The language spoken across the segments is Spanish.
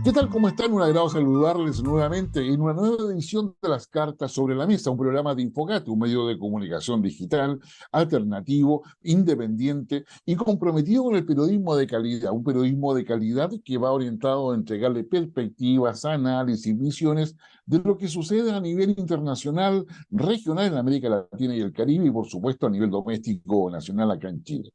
¿Qué tal? ¿Cómo están? Un agrado saludarles nuevamente en una nueva edición de Las Cartas sobre la Mesa, un programa de Infogate, un medio de comunicación digital, alternativo, independiente y comprometido con el periodismo de calidad. Un periodismo de calidad que va orientado a entregarle perspectivas, análisis, visiones de lo que sucede a nivel internacional, regional en América Latina y el Caribe y, por supuesto, a nivel doméstico o nacional acá en Chile.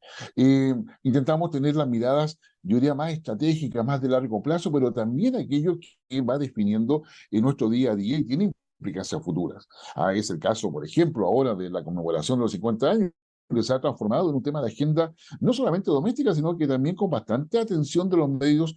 Intentamos tener las miradas, yo diría, más estratégica, más de largo plazo, pero también aquello que va definiendo en nuestro día a día y tiene implicancias futuras. Es el caso, por ejemplo, ahora de la conmemoración de los 50 años, que se ha transformado en un tema de agenda no solamente doméstica, sino que también con bastante atención de los medios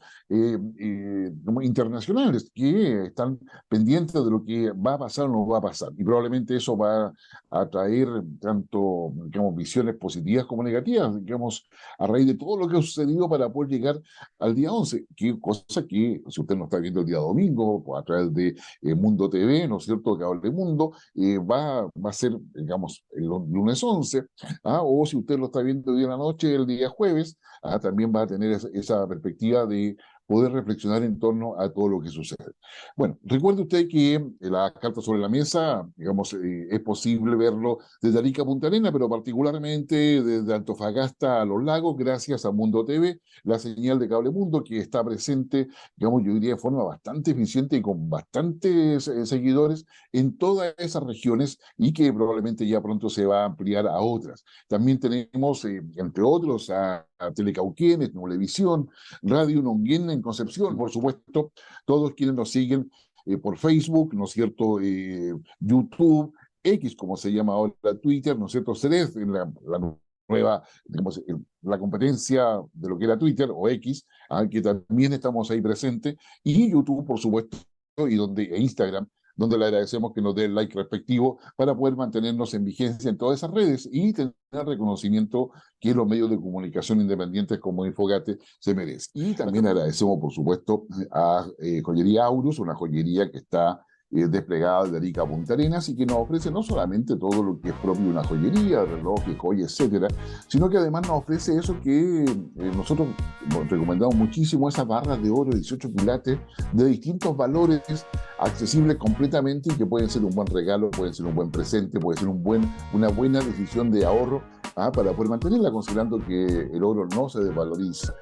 como internacionales, que están pendientes de lo que va a pasar o no va a pasar. Y probablemente eso va a traer tanto, digamos, visiones positivas como negativas, digamos, a raíz de todo lo que ha sucedido para poder llegar al día 11, que cosa que, si usted no está viendo el día domingo, pues a través de Mundo TV, ¿no es cierto?, Cable Mundo, va a ser, digamos, el lunes 11, o si usted lo está viendo hoy en la noche, el día jueves, también va a tener esa perspectiva de poder reflexionar en torno a todo lo que sucede. Bueno, recuerde usted que la carta sobre la mesa, digamos, es posible verlo desde Arica a Punta Arenas, pero particularmente desde Antofagasta a Los Lagos, gracias a Mundo TV, la señal de Cable Mundo, que está presente, digamos, yo diría de forma bastante eficiente y con bastantes seguidores en todas esas regiones y que probablemente ya pronto se va a ampliar a otras. También tenemos, entre otros, a Telecauquienes, Noblevisión, Radio Nonguén en Concepción, por supuesto, todos quienes nos siguen por Facebook, ¿no es cierto? YouTube, X, como se llama ahora Twitter, ¿no es cierto? Threads, en la nueva, digamos, la competencia de lo que era Twitter o X, que también estamos ahí presentes, y YouTube, por supuesto, e Instagram, donde le agradecemos que nos dé el like respectivo para poder mantenernos en vigencia en todas esas redes y tener reconocimiento que los medios de comunicación independientes como Infogate se merecen. Y también agradecemos, por supuesto, a Joyería Aurus, una joyería que está desplegada de Arica a Punta Arenas y que nos ofrece no solamente todo lo que es propio de una joyería, relojes, joyas, etcétera, sino que además nos ofrece eso que nosotros recomendamos muchísimo, esas barras de oro de 18 quilates de distintos valores, accesibles completamente y que pueden ser un buen regalo, pueden ser un buen presente, puede ser una buena decisión de ahorro para poder mantenerla, considerando que el oro no se desvaloriza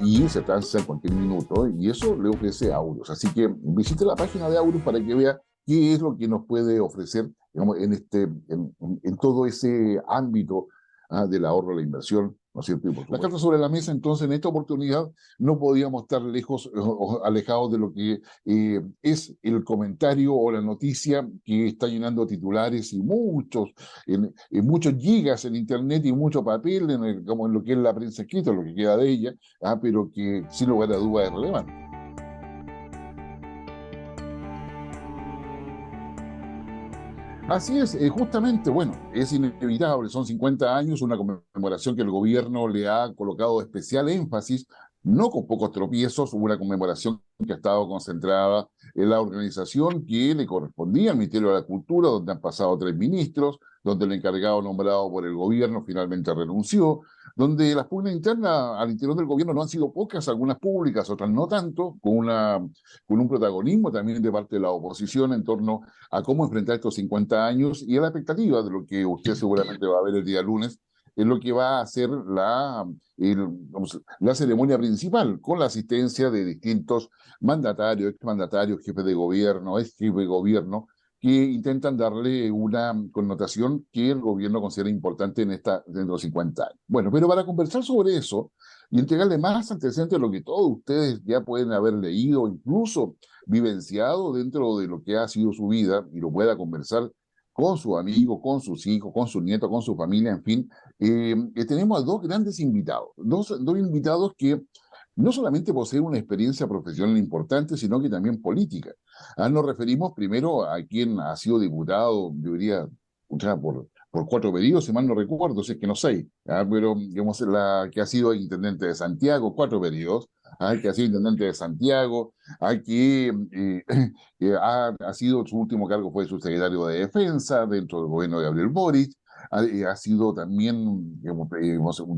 y se transa en cualquier minuto, y eso le ofrece Aurus. Así que visite la página de Aurus para que vea qué es lo que nos puede ofrecer, digamos, en todo ese ámbito del ahorro, la inversión, ¿no es cierto? La carta sobre la mesa, entonces, en esta oportunidad no podíamos estar lejos o alejados de lo que es el comentario o la noticia que está llenando titulares y muchos gigas en Internet y mucho papel, como en lo que es la prensa escrita, lo que queda de ella, pero que sin lugar a dudas es relevante. Así es, justamente, bueno, es inevitable, son 50 años, una conmemoración que el gobierno le ha colocado especial énfasis, no con pocos tropiezos, una conmemoración que ha estado concentrada en la organización que le correspondía al Ministerio de la Cultura, donde han pasado 3 ministros, donde el encargado nombrado por el gobierno finalmente renunció, donde las pugnas internas al interior del gobierno no han sido pocas, algunas públicas, otras no tanto, con un protagonismo también de parte de la oposición en torno a cómo enfrentar estos 50 años y a la expectativa de lo que usted seguramente va a ver el día lunes, es lo que va a ser la ceremonia principal, con la asistencia de distintos mandatarios, exmandatarios, jefes de gobierno, ex jefe de gobierno, que intentan darle una connotación que el gobierno considera importante dentro de los 50 años. Bueno, pero para conversar sobre eso y entregarle más antecedentes de lo que todos ustedes ya pueden haber leído, incluso vivenciado dentro de lo que ha sido su vida y lo pueda conversar con sus amigos, con sus hijos, con sus nietos, con su familia, en fin, tenemos a dos grandes invitados, dos invitados que no solamente poseen una experiencia profesional importante, sino que también política. Nos referimos primero a quien ha sido diputado, yo diría, por 4 periodos, si mal no recuerdo, si es que no 6, pero digamos la que ha sido intendente de Santiago, 4 periodos, que ha sido intendente de Santiago, que ha sido, su último cargo fue subsecretario de Defensa dentro del gobierno de Gabriel Boric, ha sido también, digamos,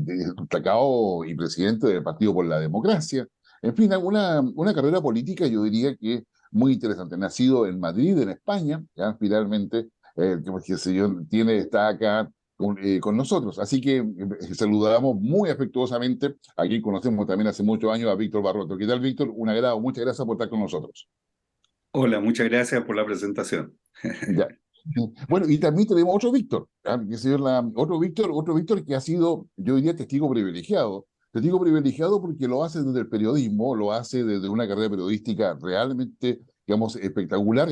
destacado y presidente del Partido por la Democracia, En fin, una carrera política yo diría que muy interesante. Nacido en Madrid, en España, ya finalmente, que se yo, está acá con nosotros. Así que saludamos muy afectuosamente a quien conocemos también hace muchos años, a Víctor Barroto. ¿Qué tal, Víctor? Un agrado, muchas gracias por estar con nosotros. Hola, muchas gracias por la presentación. Ya. Bueno, y también tenemos otro Víctor, que se llama otro Víctor que ha sido, yo diría, testigo privilegiado. Testigo privilegiado porque lo hace desde el periodismo, lo hace desde una carrera periodística realmente, digamos, espectacular.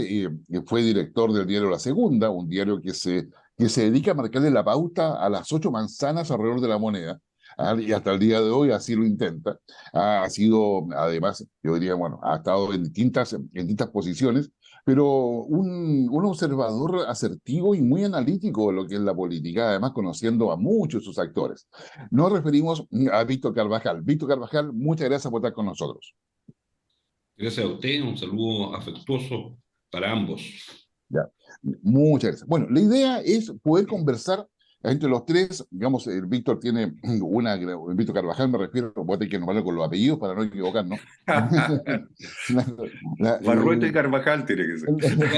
Fue director del diario La Segunda, un diario que se dedica a marcarle la pauta a las 8 manzanas alrededor de la moneda. Y hasta el día de hoy así lo intenta. Ha sido, además, yo diría, bueno, ha estado en distintas posiciones, pero un observador asertivo y muy analítico de lo que es la política, además conociendo a muchos de sus actores. Nos referimos a Víctor Carvajal. Víctor Carvajal, muchas gracias por estar con nosotros. Gracias a usted, un saludo afectuoso para ambos. Ya. Muchas gracias. Bueno, la idea es poder conversar entre los tres. Digamos, el Víctor tiene Víctor Carvajal, me refiero, voy a tener que nombrarlo con los apellidos para no equivocarnos. La- la- Barrueto y el- Carvajal tiene que ser.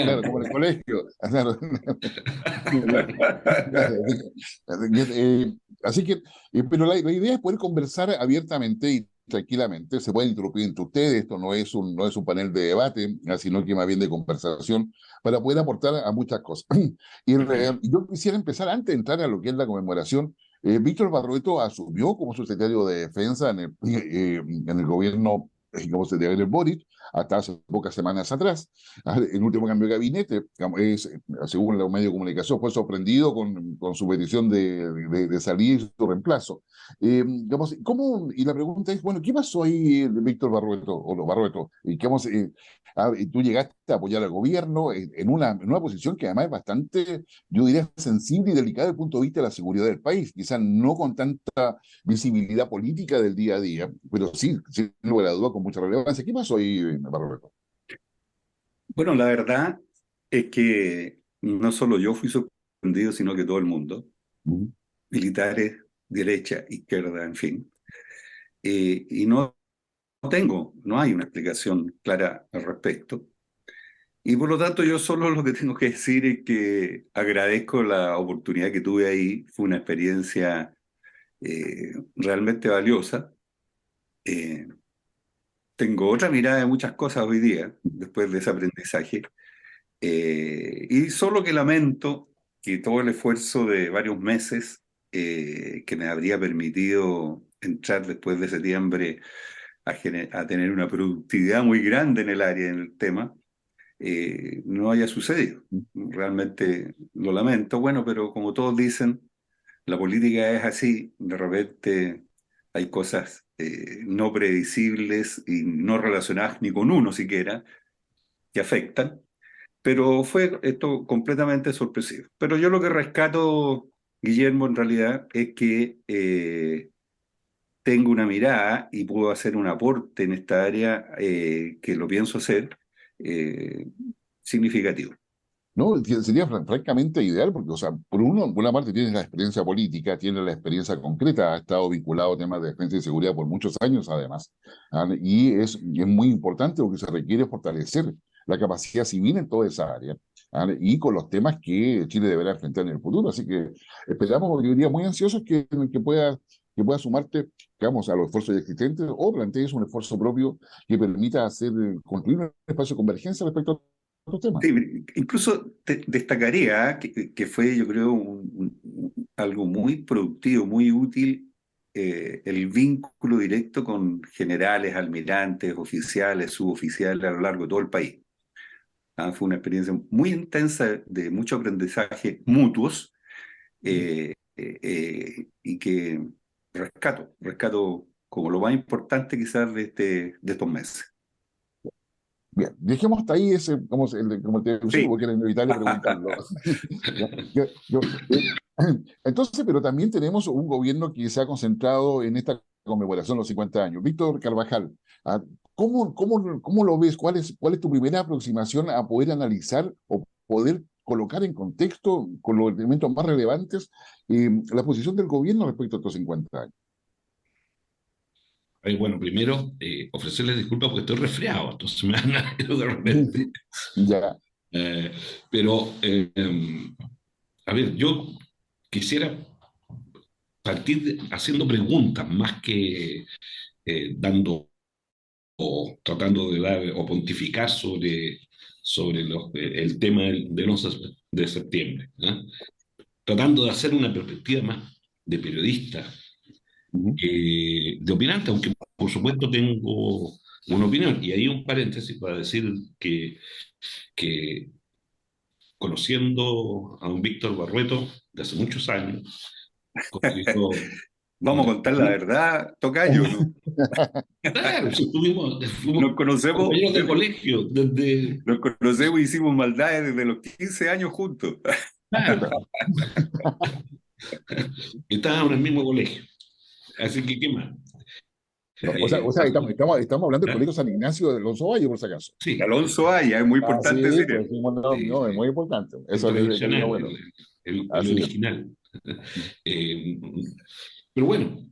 claro, como en el colegio. Claro. Así que, pero la idea es poder conversar abiertamente y tranquilamente. Se puede interrumpir entre ustedes. Esto no es un panel de debate, sino que más bien de conversación para poder aportar a muchas cosas. Yo quisiera empezar antes de entrar a lo que es la conmemoración. Víctor Barroeto asumió como subsecretario de Defensa en el gobierno, como se de Boric, hasta hace pocas semanas atrás. El último cambio de gabinete, según los medios de comunicación, fue sorprendido con su petición de salir y su reemplazo. Y la pregunta es, bueno, ¿qué pasó ahí, Víctor Barroeto, o los Barroeto? Tú llegaste a apoyar al gobierno en una posición que además es bastante, yo diría, sensible y delicada desde el punto de vista de la seguridad del país, quizás no con tanta visibilidad política del día a día, pero sí, sin lugar a duda, con mucha relevancia. ¿Qué pasó ahí, Barroeto? Bueno, la verdad es que no solo yo fui sorprendido, sino que todo el mundo, Ujú. militares, derecha, izquierda, en fin. Y no hay una explicación clara al respecto. Y por lo tanto yo solo lo que tengo que decir es que agradezco la oportunidad que tuve ahí. Fue una experiencia realmente valiosa. Eh, Tengo otra mirada de muchas cosas hoy día, después de ese aprendizaje, y solo que lamento que todo el esfuerzo de varios meses que me habría permitido entrar después de septiembre a tener una productividad muy grande en el área, en el tema, no haya sucedido. Realmente lo lamento, bueno, pero como todos dicen, la política es así, de repente hay cosas no predecibles y no relacionadas ni con uno siquiera que afectan, pero fue esto completamente sorpresivo. Pero yo lo que rescato, Guillermo, en realidad es que tengo una mirada y puedo hacer un aporte en esta área que lo pienso hacer eh, significativo. No, sería francamente ideal porque, o sea, por una parte tienes la experiencia política, tienes la experiencia concreta, ha estado vinculado a temas de defensa y seguridad por muchos años además, y es muy importante porque se requiere fortalecer la capacidad civil en toda esa área, y con los temas que Chile deberá enfrentar en el futuro. Así que esperamos, yo diría, muy ansiosos que pueda sumarte, digamos, a los esfuerzos existentes o plantees un esfuerzo propio que permita construir un espacio de convergencia respecto a estos temas. Sí, incluso destacaría que fue, yo creo, algo muy productivo, muy útil, el vínculo directo con generales, almirantes, oficiales, suboficiales a lo largo de todo el país. Fue una experiencia muy intensa de mucho aprendizaje mutuos y que rescato como lo más importante quizás de estos meses. Bien, dejemos hasta ahí como el televisión, Sí. porque era inevitable preguntarlo. Ya, entonces, pero también tenemos un gobierno que se ha concentrado en esta conmemoración de los 50 años. Víctor Carvajal, ah, ¿cómo lo ves? ¿Cuál es tu primera aproximación a poder analizar o poder colocar en contexto con los elementos más relevantes la posición del gobierno respecto a estos 50 años? Bueno, primero, ofrecerles disculpas porque estoy resfriado, entonces me van a de repente. Ya. Eh, pero, a ver, yo quisiera partir haciendo preguntas más que dando o tratando de dar o pontificar sobre el tema del 11 de septiembre, ¿no? Tratando de hacer una perspectiva más de periodista, Ujú. de opinante, aunque por supuesto tengo una opinión. Y ahí un paréntesis para decir que conociendo a un Víctor Barrueto de hace muchos años, considero Vamos a contar la verdad, tocayo, ¿no? claro, si fuimos Nos conocemos, compañeros de colegio desde, nos conocemos y hicimos maldades desde los 15 años juntos. claro, estábamos en el mismo colegio. Así que, ¿qué más? No, o sea, estamos hablando del ¿Ah? Colegio San Ignacio de Alonso Valle, por si acaso. Sí, Alonso Aya, es muy Ah, sí, importante decir pues eso. sí, bueno, no, sí, no, es sí. muy importante. El Eso quería, tradicional, bueno. el Así es. original. Eh, pero bueno,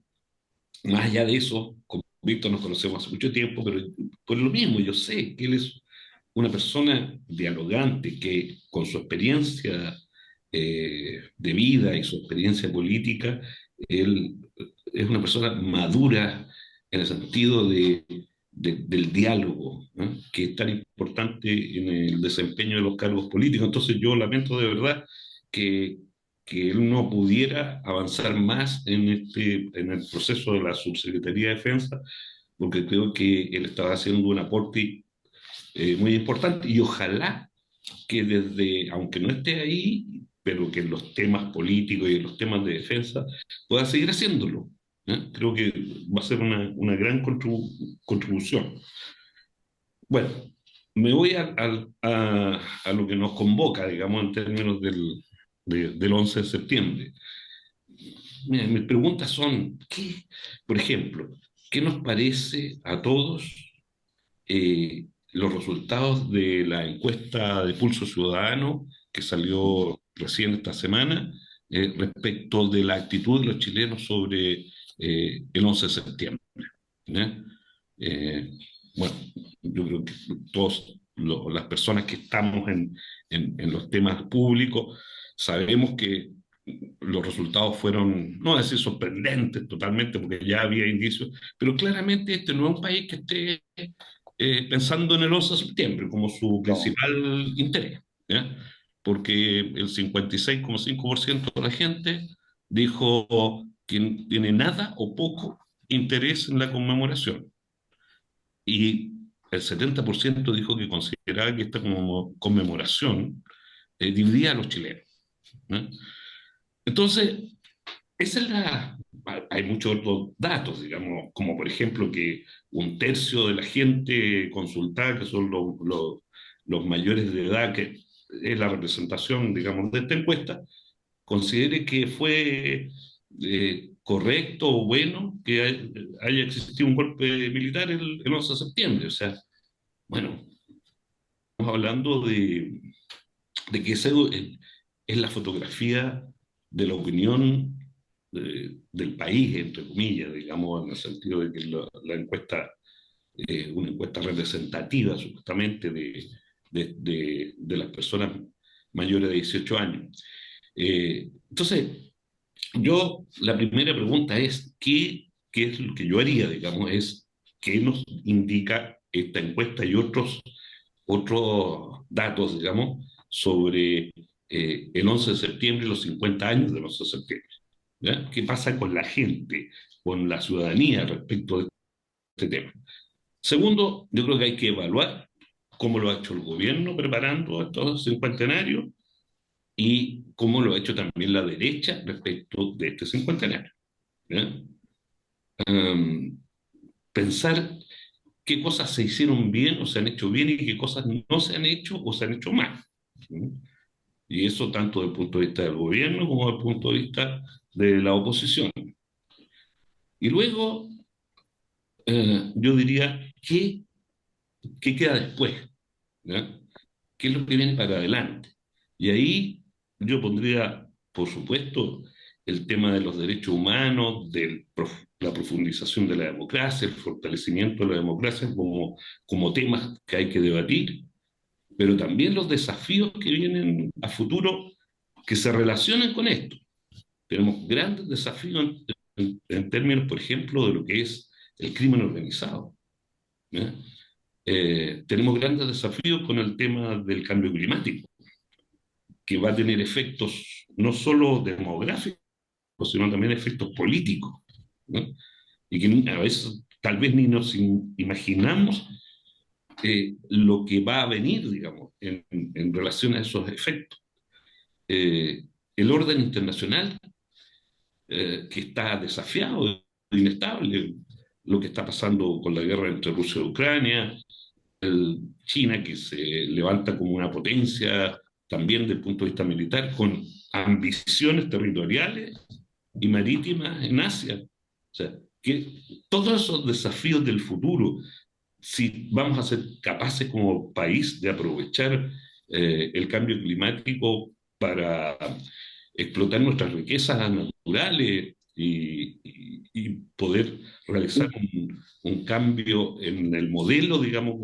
más allá de eso, con Víctor nos conocemos hace mucho tiempo, pero por lo mismo, yo sé que él es una persona dialogante que con su experiencia de vida y su experiencia política, él es una persona madura en el sentido del diálogo, ¿no? Que es tan importante en el desempeño de los cargos políticos. Entonces yo lamento de verdad que, que él no pudiera avanzar más en el proceso de la Subsecretaría de Defensa, porque creo que él estaba haciendo un aporte muy importante y ojalá que desde, aunque no esté ahí, pero que en los temas políticos y en los temas de defensa pueda seguir haciéndolo. ¿Eh? Creo que va a ser una gran contribución. Bueno, me voy a lo que nos convoca, digamos, en términos del 11 de septiembre. Mira, mis preguntas son, por ejemplo, ¿qué nos parece a todos los resultados de la encuesta de Pulso Ciudadano que salió recién esta semana respecto de la actitud de los chilenos sobre el 11 de septiembre? ¿Ya? Eh, bueno, yo creo que todas las personas que estamos en los temas públicos sabemos que los resultados fueron, no decir sorprendentes totalmente, porque ya había indicios, pero claramente este no es un país que esté pensando en el 11 de septiembre como su No. principal interés, ¿ya? Porque el 56,5% de la gente dijo que no tiene nada o poco interés en la conmemoración. Y el 70% dijo que consideraba que esta conmemoración dividía a los chilenos, ¿no? Entonces, esa es hay muchos otros datos, digamos, como por ejemplo que un tercio de la gente consultada, que son los mayores de edad, que es la representación, digamos, de esta encuesta, considere que fue correcto o bueno que haya existido un golpe militar el 11 de septiembre. O sea, bueno, estamos hablando de que ese es la fotografía de la opinión del país, entre comillas, digamos, en el sentido de que la encuesta es una encuesta representativa, supuestamente, de las personas mayores de 18 años. Entonces, la primera pregunta es, ¿qué es lo que yo haría, digamos, es qué nos indica esta encuesta y otros datos, digamos, sobre el 11 de septiembre y los 50 años del 11 de septiembre? ¿Ya? ¿Qué pasa con la gente, con la ciudadanía respecto de este tema? Segundo, yo creo que hay que evaluar cómo lo ha hecho el gobierno preparando estos cincuentenarios y cómo lo ha hecho también la derecha respecto de este cincuentenario. ¿Ya? Um, Pensar qué cosas se hicieron bien o se han hecho bien y qué cosas no se han hecho o se han hecho mal. ¿Sí? Y eso tanto desde el punto de vista del gobierno como desde el punto de vista de la oposición. Y luego, yo diría, ¿qué queda después? ¿Ya? ¿Qué es lo que viene para adelante? Y ahí yo pondría, por supuesto, el tema de los derechos humanos, la profundización de la democracia, el fortalecimiento de la democracia como temas que hay que debatir, pero también los desafíos que vienen a futuro que se relacionan con esto. Tenemos grandes desafíos en términos, por ejemplo, de lo que es el crimen organizado. ¿Ya? Tenemos grandes desafíos con el tema del cambio climático, que va a tener efectos no solo demográficos, sino también efectos políticos, ¿no? Y que a veces tal vez ni nos imaginamos lo que va a venir, digamos, en relación a esos efectos. El orden internacional que está desafiado, inestable, lo que está pasando con la guerra entre Rusia y Ucrania, China que se levanta como una potencia también desde el punto de vista militar, con ambiciones territoriales y marítimas en Asia. O sea, que todos esos desafíos del futuro, si vamos a ser capaces como país de aprovechar el cambio climático para explotar nuestras riquezas naturales y poder realizar un cambio en el modelo, digamos,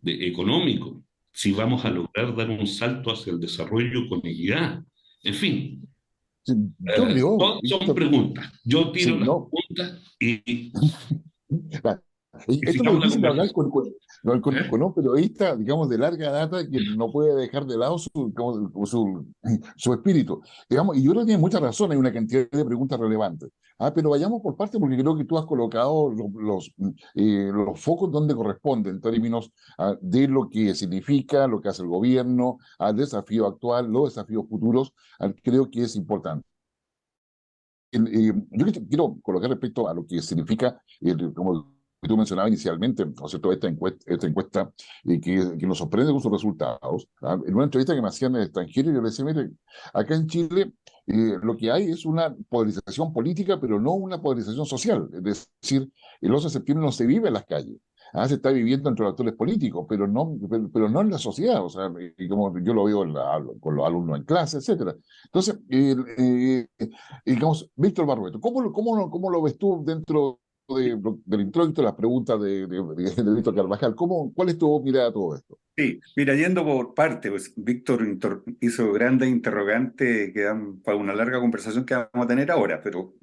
económico, si vamos a lograr dar un salto hacia el desarrollo con equidad. En fin, Sí, yo creo, todas son Víctor, preguntas. Yo tiro sí, las no. preguntas y Ah, esto es lo sigamos la difícil de hablar conversación. con ¿Eh? un periodista, digamos, de larga data que no puede dejar de lado su espíritu. Digamos, y yo creo que tiene mucha razón, hay una cantidad de preguntas relevantes. Pero vayamos por partes porque creo que tú has colocado los focos donde corresponden en términos de lo que significa, lo que hace el gobierno, al desafío actual, los desafíos futuros. Creo que es importante. Yo quiero colocar respecto a lo que significa, como tú mencionabas inicialmente, ¿no es cierto?, esta encuesta que nos sorprende con sus resultados. En una entrevista que me hacían en el extranjero, yo le decía, mire, acá en Chile lo que hay es una polarización política, pero no una polarización social. Es decir, el 11 de septiembre no se vive en las calles. Se está viviendo entre los actores políticos, pero no en la sociedad, o sea, y como yo lo veo con los alumnos en clase, etcétera. Entonces, digamos, Víctor Barrueto, ¿cómo lo ves tú dentro del introito, las preguntas de Víctor Carvajal? ¿Cuál es tu mirada a todo esto? Sí, mira, yendo por parte, pues Víctor hizo grandes interrogantes que dan para una larga conversación que vamos a tener ahora, pero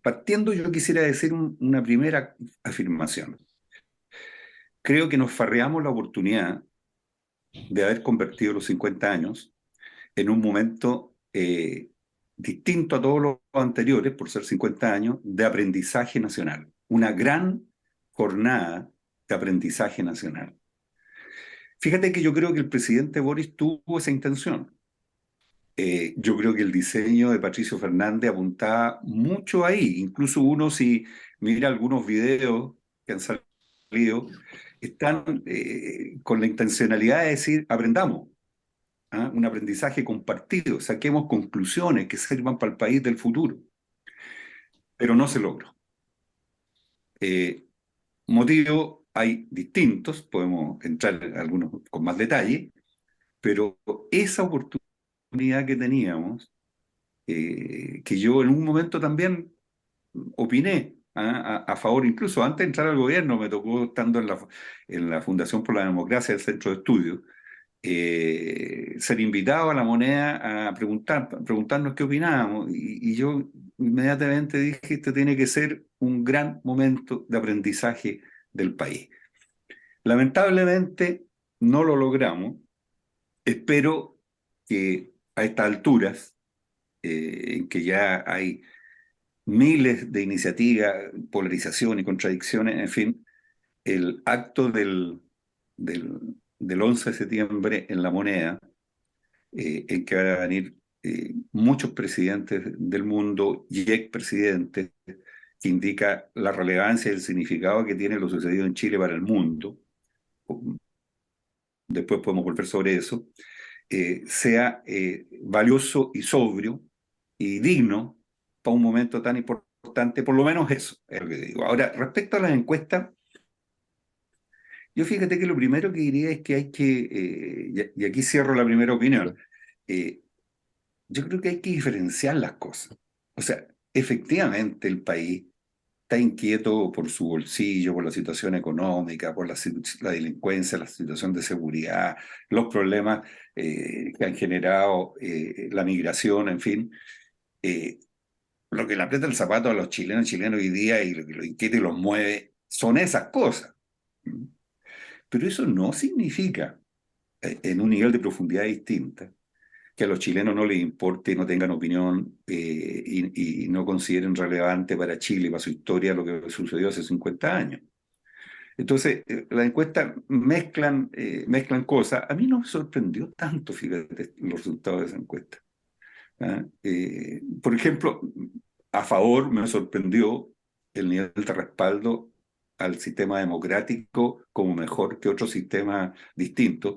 partiendo yo quisiera decir una primera afirmación. Creo que nos farreamos la oportunidad de haber convertido los 50 años en un momento distinto a todos los anteriores, por ser 50 años, de aprendizaje nacional. Una gran jornada de aprendizaje nacional. Fíjate que yo creo que el presidente Boris tuvo esa intención. Yo creo que el diseño de Patricio Fernández apuntaba mucho ahí. Incluso uno, si mira algunos videos que han salido, están con la intencionalidad de decir, aprendamos, un aprendizaje compartido, saquemos conclusiones que sirvan para el país del futuro. Pero no se logró. Motivos hay distintos, podemos entrar en algunos con más detalle, pero esa oportunidad que teníamos, que yo en un momento también opiné a favor, incluso antes de entrar al gobierno, me tocó estando en la Fundación por la Democracia del Centro de Estudios, ser invitado a La Moneda a preguntarnos qué opinábamos. Y yo inmediatamente dije, este tiene que ser un gran momento de aprendizaje del país. Lamentablemente no lo logramos. Espero que a estas alturas, en que ya hay miles de iniciativas, polarización y contradicciones, en fin, el acto del 11 de septiembre en La Moneda, en que van a venir muchos presidentes del mundo y expresidentes, que indica la relevancia y el significado que tiene lo sucedido en Chile para el mundo. Después podemos volver sobre eso. Sea valioso y sobrio y digno para un momento tan importante, por lo menos eso es lo que digo. Ahora, respecto a las encuestas, yo fíjate que lo primero que diría es que hay que, y aquí cierro la primera opinión, eh, yo creo que hay que diferenciar las cosas. O sea, efectivamente el país está inquieto por su bolsillo, por la situación económica, por la delincuencia, la situación de seguridad, los problemas que han generado la migración, en fin. Lo que le aprieta el zapato a los chilenos hoy día y lo que los inquieta y los mueve son esas cosas. Pero eso no significa, en un nivel de profundidad distinta, que a los chilenos no les importe, no tengan opinión y no consideren relevante para Chile, para su historia, lo que sucedió hace 50 años. Entonces, las encuestas mezclan cosas. A mí no me sorprendió tanto, fíjate, los resultados de esa encuesta. ¿Ah? Por ejemplo, a favor me sorprendió el nivel de respaldo al sistema democrático como mejor que otros sistemas distintos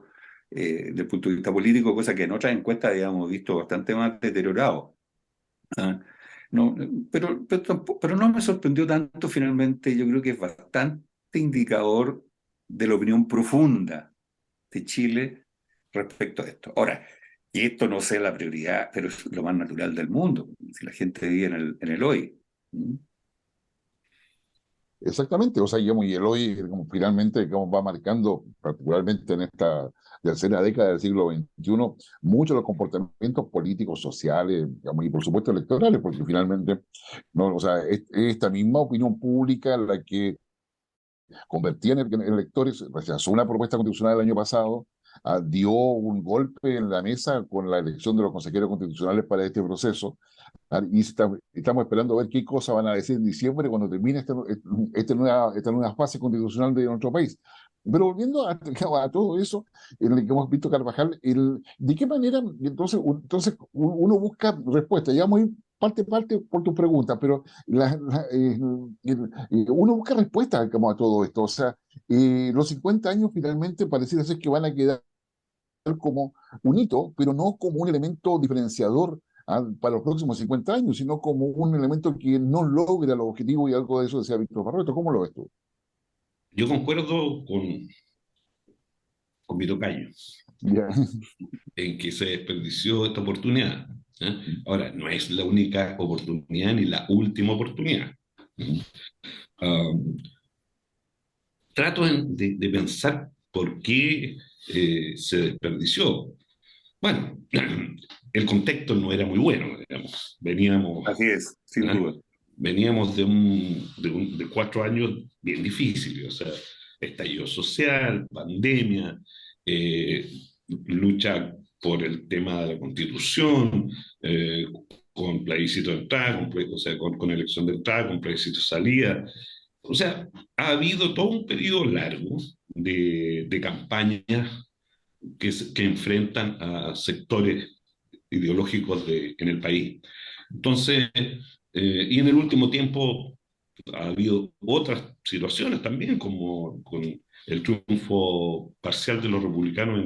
desde el punto de vista político, cosa que en otras encuestas habíamos visto bastante más deteriorado. ¿Ah? No, pero no me sorprendió tanto finalmente. Yo creo que es bastante indicador de la opinión profunda de Chile respecto a esto. Ahora, que esto no sea la prioridad, pero es lo más natural del mundo, si la gente vive en el hoy. ¿Mm? Exactamente, o sea, digamos, y el hoy, digamos, finalmente, digamos, va marcando, particularmente en esta tercera década del siglo XXI, muchos de los comportamientos políticos, sociales, digamos, y por supuesto electorales, porque finalmente, no, o sea, es esta misma opinión pública la que convertía en electores, rechazó una propuesta constitucional el año pasado, dio un golpe en la mesa con la elección de los consejeros constitucionales para este proceso, y estamos esperando a ver qué cosas van a decir en diciembre cuando termine esta nueva fase constitucional de nuestro país. Pero volviendo a todo eso, en el que hemos visto Carvajal, ¿de qué manera entonces uno busca respuesta? Ya muy parte por tu pregunta, pero uno busca respuesta como a todo esto. O sea, los 50 años finalmente pareciera ser que van a quedar como un hito, pero no como un elemento diferenciador para los próximos 50 años, sino como un elemento que no logra los objetivos y algo de eso decía Víctor Barroeto. ¿Cómo lo ves tú? Yo concuerdo con mi tocayo Ya. en que se desperdició esta oportunidad. ¿Eh? Ahora, no es la única oportunidad ni la última oportunidad. Um, Trato de pensar por qué se desperdició. Bueno, el contexto no era muy bueno, digamos. Así es, sin ¿eh? duda. Veníamos de 4 años bien difíciles, o sea, estallido social, pandemia, eh, lucha por el tema de la constitución, eh, con plebiscito de entrada, o sea, con elección de entrada, con plebiscito de salida. O sea, ha habido todo un periodo largo de campañas que enfrentan a sectores ideológicos en el país. Entonces, y en el último tiempo ha habido otras situaciones también, como con el triunfo parcial de los republicanos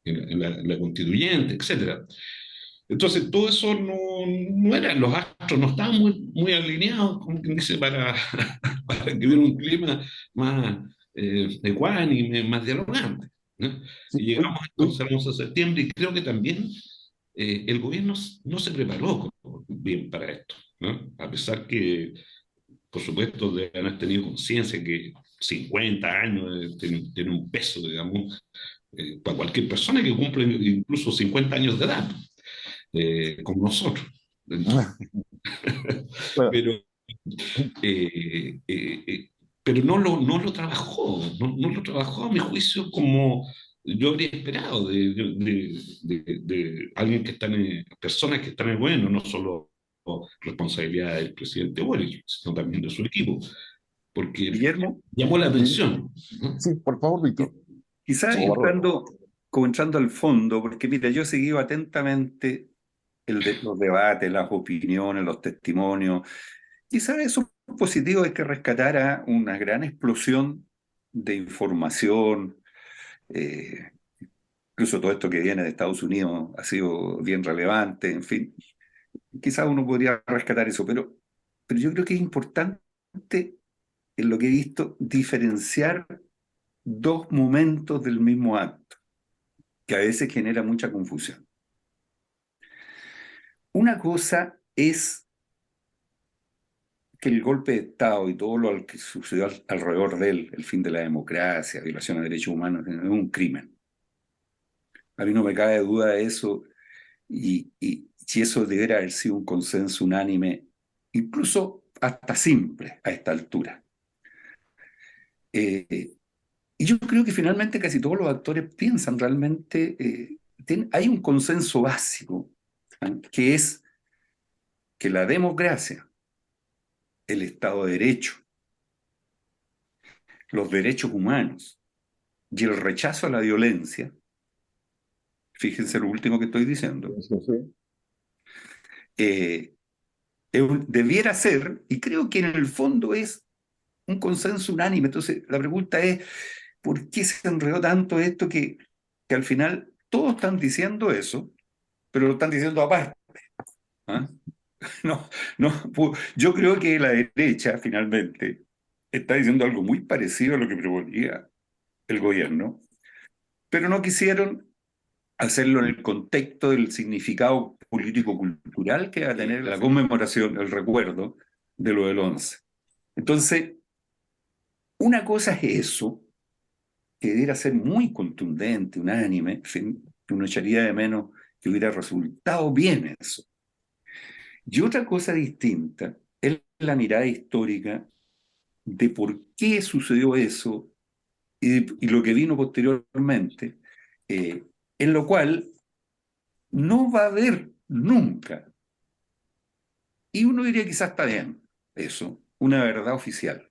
en la constituyente, etcétera. Entonces, todo eso no era, los astros no estaban muy alineados, como quien dice, para que hubiera un clima más ecuánime, más dialogante, ¿no? Sí, Y llegamos entonces al 11 de septiembre y creo que también el gobierno no se preparó bien para esto, ¿no? A pesar que, por supuesto, deben haber tenido conciencia que 50 años tiene un peso, digamos, para cualquier persona que cumple incluso 50 años de edad, como nosotros. bueno, Pero, eh, eh, eh, pero no lo trabajó, no lo trabajó a mi juicio como yo habría esperado de alguien que está personas que están en el gobierno, no solo responsabilidad del presidente Boric, sino también de su equipo, porque Guillermo, llamó la atención, ¿no? sí, por favor, Víctor. quizás O Barroeto. como entrando al fondo, porque mira, yo he seguido atentamente los debates, las opiniones, los testimonios. Quizás eso positivo es que rescatara una gran explosión de información. eh, Incluso todo esto que viene de Estados Unidos ha sido bien relevante, en fin. Quizás uno podría rescatar eso, pero yo creo que es importante, en lo que he visto, diferenciar dos momentos del mismo acto, que a veces genera mucha confusión. Una cosa es que el golpe de Estado y todo lo que sucedió alrededor de él, el fin de la democracia, violación de derechos humanos, es un crimen. A mí no me cabe duda de eso, y si eso debiera haber sido un consenso unánime, incluso hasta simple a esta altura. Y yo creo que finalmente casi todos los actores piensan realmente, hay un consenso básico, que es que la democracia, el Estado de Derecho, los derechos humanos y el rechazo a la violencia, fíjense lo último que estoy diciendo, Sí, sí. eh, debiera ser, y creo que en el fondo es un consenso unánime. Entonces, la pregunta es, ¿por qué se enredó tanto esto que al final todos están diciendo eso, pero lo están diciendo aparte? ¿Ah? No, no, yo creo que la derecha finalmente está diciendo algo muy parecido a lo que proponía el gobierno, pero no quisieron hacerlo en el contexto del significado político-cultural que va a tener la conmemoración, el recuerdo de lo del 11. Entonces, una cosa es eso, que debiera ser muy contundente, unánime, en fin, que uno echaría de menos que hubiera resultado bien eso. Y otra cosa distinta es la mirada histórica de por qué sucedió eso y lo que vino posteriormente, en lo cual no va a haber nunca, y uno diría quizás está bien eso, una verdad oficial.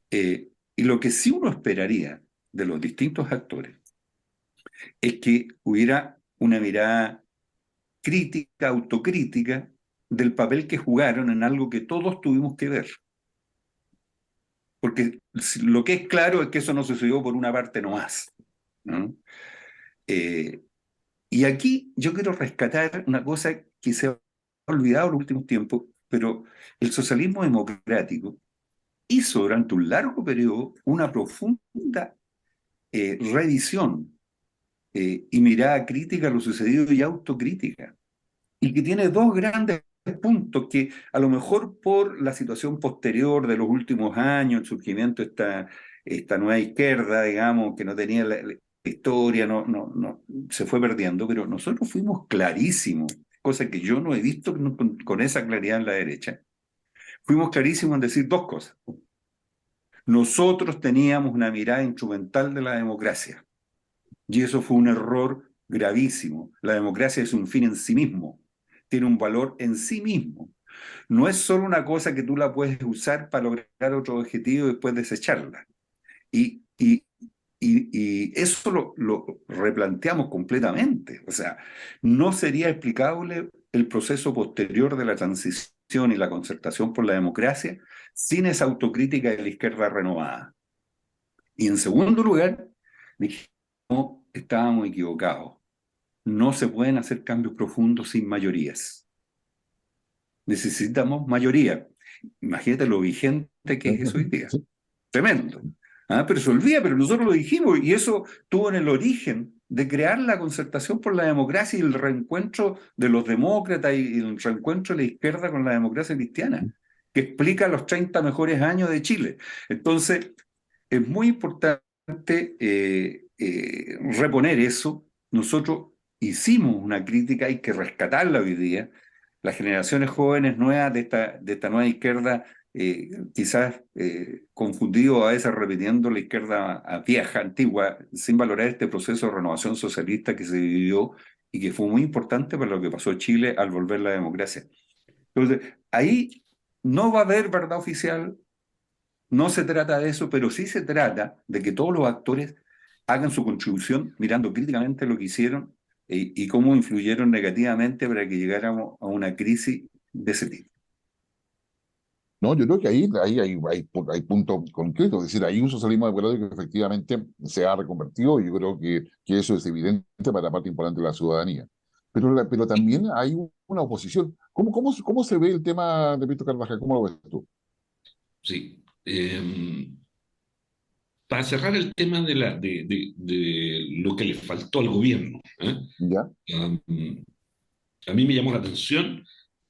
Y lo que sí uno esperaría de los distintos actores es que hubiera una mirada crítica, autocrítica, del papel que jugaron en algo que todos tuvimos que ver. Porque lo que es claro es que eso no sucedió por una parte nomás, ¿no? Y aquí yo quiero rescatar una cosa que se ha olvidado en los últimos tiempos, pero el socialismo democrático hizo durante un largo periodo una profunda revisión y mirada crítica a lo sucedido y autocrítica, y que tiene dos grandes puntos que a lo mejor por la situación posterior de los últimos años, el surgimiento de esta nueva izquierda, digamos, que no tenía la historia, se fue perdiendo, pero nosotros fuimos clarísimos, cosa que yo no he visto con esa claridad en la derecha. Fuimos clarísimos en decir dos cosas. Nosotros teníamos una mirada instrumental de la democracia, y eso fue un error gravísimo. La democracia es un fin en sí mismo, tiene un valor en sí mismo. No es solo una cosa que tú la puedes usar para lograr otro objetivo y después desecharla. Y eso lo replanteamos completamente. O sea, no sería explicable el proceso posterior de la transición y la concertación por la democracia sin esa autocrítica de la izquierda renovada. Y en segundo lugar, dijimos, no, estábamos equivocados. No se pueden hacer cambios profundos sin mayorías. Necesitamos mayoría. Imagínate lo vigente que es eso hoy día. Tremendo. Pero se olvida, pero nosotros lo dijimos, y eso tuvo en el origen de crear la concertación por la democracia y el reencuentro de los demócratas y el reencuentro de la izquierda con la democracia cristiana, que explica los 30 mejores años de Chile. Entonces, es muy importante reponer eso. Nosotros hicimos una crítica, hay que rescatarla hoy día. Las generaciones jóvenes nuevas de esta nueva izquierda, quizás confundido a veces repitiendo la izquierda vieja, antigua, sin valorar este proceso de renovación socialista que se vivió y que fue muy importante para lo que pasó en Chile al volver la democracia. Entonces, ahí no va a haber verdad oficial, no se trata de eso, pero sí se trata de que todos los actores hagan su contribución mirando críticamente lo que hicieron y cómo influyeron negativamente para que llegáramos a una crisis de ese tipo. No, yo creo que ahí hay puntos concretos, es decir, hay un socialismo democrático que efectivamente se ha reconvertido y yo creo que eso es evidente para la parte importante de la ciudadanía. Pero también hay una oposición. ¿Cómo se ve el tema de Víctor Carvajal? ¿Cómo lo ves tú? Sí. Para cerrar el tema de lo que le faltó al gobierno, ¿eh? ¿Ya? Um, a mí me llamó la atención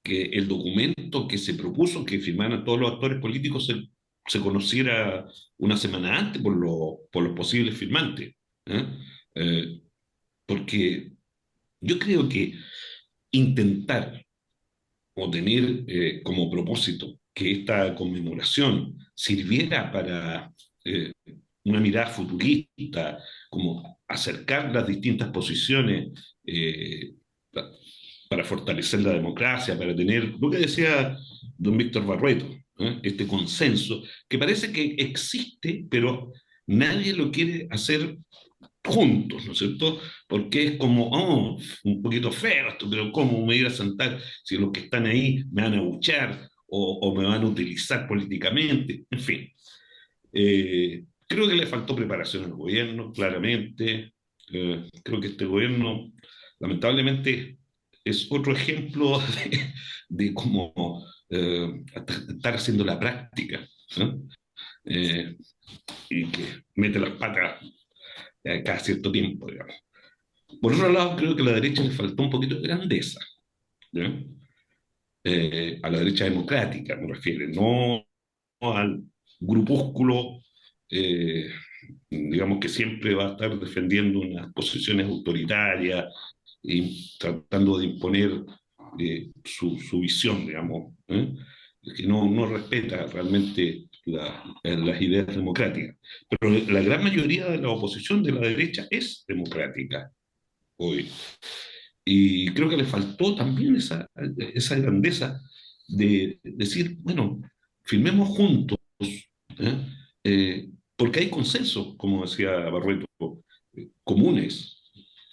que el documento que se propuso que firmaran todos los actores políticos se conociera una semana antes por los posibles firmantes. ¿Eh? Eh, Porque yo creo que intentar o tener como propósito que esta conmemoración sirviera para una mirada futurista, como acercar las distintas posiciones pa- para fortalecer la democracia, para tener lo que decía don Víctor Barrueto, este consenso que parece que existe, pero nadie lo quiere hacer juntos, ¿no es cierto? Porque es como, oh, un poquito feo esto, pero ¿cómo me voy a sentar si los que están ahí me van a abuchear o me van a utilizar políticamente? En fin, creo que le faltó preparación al gobierno, claramente. Creo que este gobierno, lamentablemente, es otro ejemplo de cómo estar haciendo la práctica, ¿eh? Eh, y que mete las patas cada cierto tiempo, digamos. Por otro lado, creo que a la derecha le faltó un poquito de grandeza, ¿ya? A la derecha democrática me refiero, no al grupúsculo, eh, digamos, que siempre va a estar defendiendo unas posiciones autoritarias y tratando de imponer su visión, digamos, que no respeta realmente las ideas democráticas. Pero la gran mayoría de la oposición de la derecha es democrática hoy. Y creo que le faltó también esa grandeza de decir, bueno, firmemos juntos, ¿eh? Porque hay consensos, como decía Barrueto, comunes,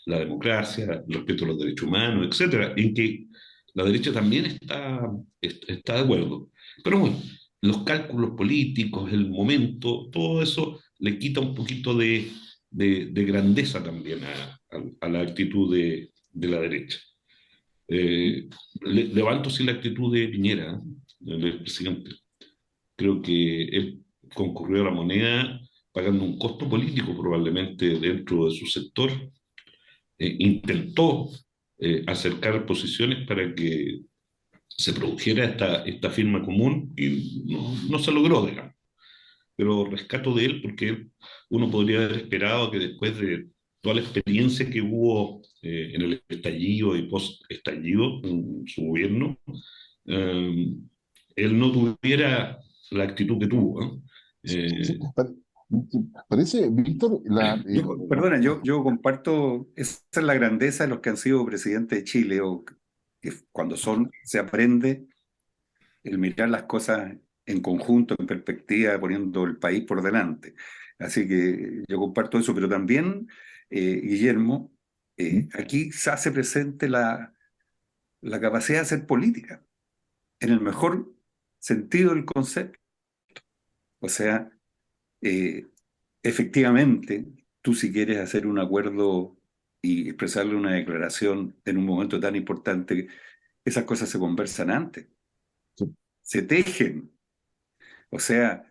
la democracia, el respeto a los derechos humanos, etcétera, en que la derecha también está de acuerdo. Pero bueno, los cálculos políticos, el momento, todo eso le quita un poquito de grandeza también a la actitud de la derecha. Levanto sí la actitud de Piñera, del presidente. Creo que él concurrió a la moneda pagando un costo político probablemente dentro de su sector. Intentó acercar posiciones para que se produjera esta firma común y no se logró, digamos. Pero rescato de él porque uno podría haber esperado que después de toda la experiencia que hubo en el estallido y post-estallido en su gobierno, eh, él no tuviera la actitud que tuvo, ¿no? Sí, Eh, parece, Víctor, Perdona, yo comparto, esa es la grandeza de los que han sido presidentes de Chile, o que cuando se aprende el mirar las cosas en conjunto, en perspectiva, poniendo el país por delante. Así que yo comparto eso, pero también, Guillermo, aquí se hace presente la capacidad de hacer política, en el mejor sentido del concepto. O sea, eh, efectivamente, tú si quieres hacer un acuerdo y expresarle una declaración en un momento tan importante, esas cosas se conversan antes, se tejen. O sea,